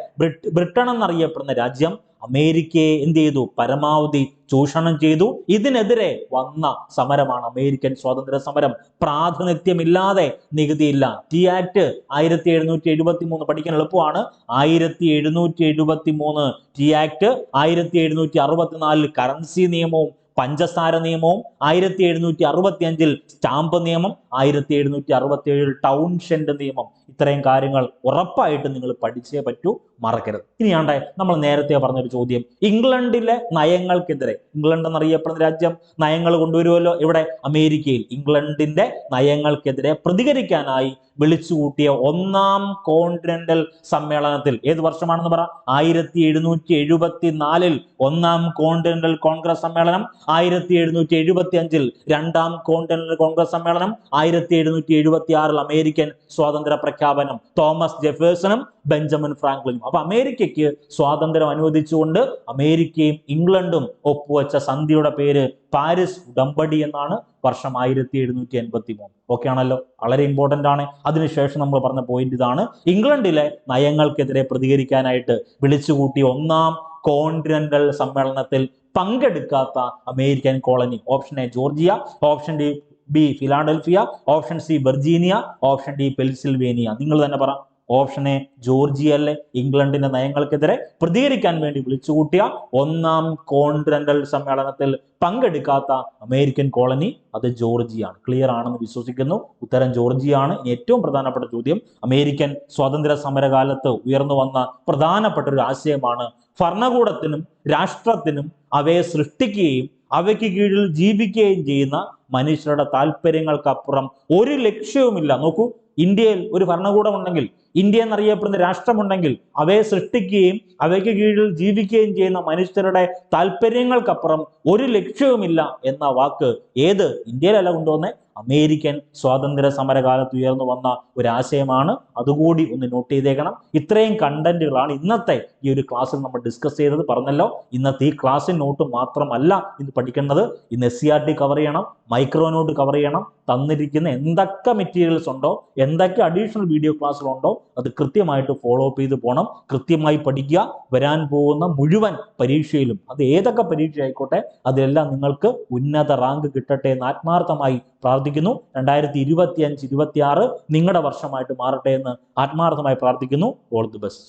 ബ്രിട്ടൻ എന്നറിയപ്പെടുന്ന രാജ്യം അമേരിക്കയെ എന്ത് ചെയ്തു? പരമാവധി ചൂഷണം ചെയ്തു. ഇതിനെതിരെ വന്ന സമരമാണ് അമേരിക്കൻ സ്വാതന്ത്ര്യ സമരം. പ്രാതിനിധ്യമില്ലാതെ നികുതിയില്ല. ടി ആക്ട് 1773 പഠിക്കാൻ എളുപ്പമാണ്. 1773 ടി ആക്ട്, 1764 കറൻസി നിയമവും പഞ്ചസാര നിയമവും, 1765 സ്റ്റാമ്പ് നിയമം, 1767 ടൗൺഷെൻഡ് നിയമം. ഇത്രയും കാര്യങ്ങൾ ഉറപ്പായിട്ട് നിങ്ങൾ പഠിച്ചേ പറ്റൂ, മറക്കരുത്. ഇനിയാണ്ടെ നമ്മൾ നേരത്തെ പറഞ്ഞൊരു ചോദ്യം, ഇംഗ്ലണ്ടിലെ നയങ്ങൾക്കെതിരെ, ഇംഗ്ലണ്ട് എന്നറിയപ്പെടുന്ന രാജ്യം നയങ്ങൾ കൊണ്ടുവരുമല്ലോ ഇവിടെ അമേരിക്കയിൽ, ഇംഗ്ലണ്ടിന്റെ നയങ്ങൾക്കെതിരെ പ്രതികരിക്കാനായി വിളിച്ചുകൂട്ടിയ ഒന്നാം കോണ്ടിനെന്റൽ സമ്മേളനത്തിൽ, ഏത് വർഷമാണെന്ന് പറ? 1774 ഒന്നാം കോണ്ടിനെന്റൽ കോൺഗ്രസ് സമ്മേളനം, 1775 രണ്ടാം കോണ്ടിനെന്റൽ കോൺഗ്രസ് സമ്മേളനം, 1776 അമേരിക്കൻ സ്വാതന്ത്ര്യ പ്രഖ്യാപനം. തോമസ് ജെഫേഴ്സണും ബെഞ്ചമിൻ ഫ്രാങ്ക്ലിനും. അപ്പൊ അമേരിക്കയ്ക്ക് സ്വാതന്ത്ര്യം അനുവദിച്ചുകൊണ്ട് അമേരിക്കയും ഇംഗ്ലണ്ടും ഒപ്പുവെച്ച സന്ധിയുടെ പേര് പാരീസ് ഉടമ്പടി എന്നാണ്. വർഷം 1783. ഓക്കെ ആണല്ലോ, വളരെ ഇമ്പോർട്ടന്റ് ആണ്. അതിനുശേഷം നമ്മൾ പറഞ്ഞ പോയിന്റ് ഇതാണ്, ഇംഗ്ലണ്ടിലെ നയങ്ങൾക്കെതിരെ പ്രതികരിക്കാനായിട്ട് വിളിച്ചുകൂട്ടിയ ഒന്നാം കോണ്ടിനെന്റൽ സമ്മേളനത്തിൽ പങ്കെടുക്കാത്ത American colony. Option A Georgia, option B Philadelphia, option C Virginia, option D Pennsylvania. നിങ്ങൾ തന്നെ പറ. ഓപ്ഷൻ എ ജോർജിയ അല്ലേ? ഇംഗ്ലണ്ടിന്റെ നയങ്ങൾക്കെതിരെ പ്രതികരിക്കാൻ വേണ്ടി വിളിച്ചുകൂട്ടിയ ഒന്നാം കോണ്ടിനെന്റൽ സമ്മേളനത്തിൽ പങ്കെടുക്കാത്ത അമേരിക്കൻ കോളനി അത് ജോർജിയ ആണ്. ക്ലിയർ ആണെന്ന് വിശ്വസിക്കുന്നു. ഉത്തരം ജോർജിയ ആണ്. ഇനി ഏറ്റവും പ്രധാനപ്പെട്ട ചോദ്യം, അമേരിക്കൻ സ്വാതന്ത്ര്യ സമരകാലത്ത് ഉയർന്നു വന്ന പ്രധാനപ്പെട്ട ഒരു ആശയമാണ് ഭരണകൂടത്തിനും രാഷ്ട്രത്തിനും അവയെ സൃഷ്ടിക്കുകയും അവയ്ക്ക് കീഴിൽ ജീവിക്കുകയും ചെയ്യുന്ന മനുഷ്യരുടെ താല്പര്യങ്ങൾക്കപ്പുറം ഒരു ലക്ഷ്യവുമില്ല. നോക്കൂ, ഇന്ത്യയിൽ ഒരു ഭരണകൂടം ഉണ്ടെങ്കിൽ, ഇന്ത്യ എന്നറിയപ്പെടുന്ന രാഷ്ട്രമുണ്ടെങ്കിൽ, അവയെ സൃഷ്ടിക്കുകയും അവയ്ക്ക് കീഴിൽ ജീവിക്കുകയും ചെയ്യുന്ന മനുഷ്യരുടെ താല്പര്യങ്ങൾക്കപ്പുറം ഒരു ലക്ഷ്യവുമില്ല എന്ന വാക്ക് ഏത് ഇന്ത്യയിലല്ല കൊണ്ടുവന്നേ, അമേരിക്കൻ സ്വാതന്ത്ര്യ സമരകാലത്ത് ഉയർന്നു വന്ന ഒരു ആശയമാണ്. അതുകൂടി ഒന്ന് നോട്ട് ചെയ്തേക്കണം. ഇത്രയും കണ്ടന്റുകളാണ് ഇന്നത്തെ ഈ ഒരു ക്ലാസ്സിൽ നമ്മൾ ഡിസ്കസ് ചെയ്തത്. പറഞ്ഞല്ലോ, ഇന്നത്തെ ഈ ക്ലാസ്സിൽ നോട്ട് മാത്രമല്ല ഇന്ന് പഠിക്കേണ്ടത്. ഇന്ന് SCERT കവർ ചെയ്യണം, മൈക്രോ നോട്ട് കവർ ചെയ്യണം. തന്നിരിക്കുന്ന എന്തൊക്കെ മെറ്റീരിയൽസ് ഉണ്ടോ, എന്തൊക്കെ അഡീഷണൽ വീഡിയോ ക്ലാസ്സുകളുണ്ടോ അത് കൃത്യമായിട്ട് ഫോളോ അപ്പ് ചെയ്ത് പോകണം. കൃത്യമായി പഠിക്കുക. വരാൻ പോകുന്ന മുഴുവൻ പരീക്ഷയിലും, അത് ഏതൊക്കെ പരീക്ഷ ആയിക്കോട്ടെ, അതെല്ലാം നിങ്ങൾക്ക് ഉന്നത റാങ്ക് കിട്ടട്ടെ എന്ന് ആത്മാർത്ഥമായി പ്രാർത്ഥിക്കുന്നു. 2025-26 നിങ്ങളുടെ വർഷമായിട്ട് മാറട്ടെ എന്ന് ആത്മാർത്ഥമായി പ്രാർത്ഥിക്കുന്നു. All the best.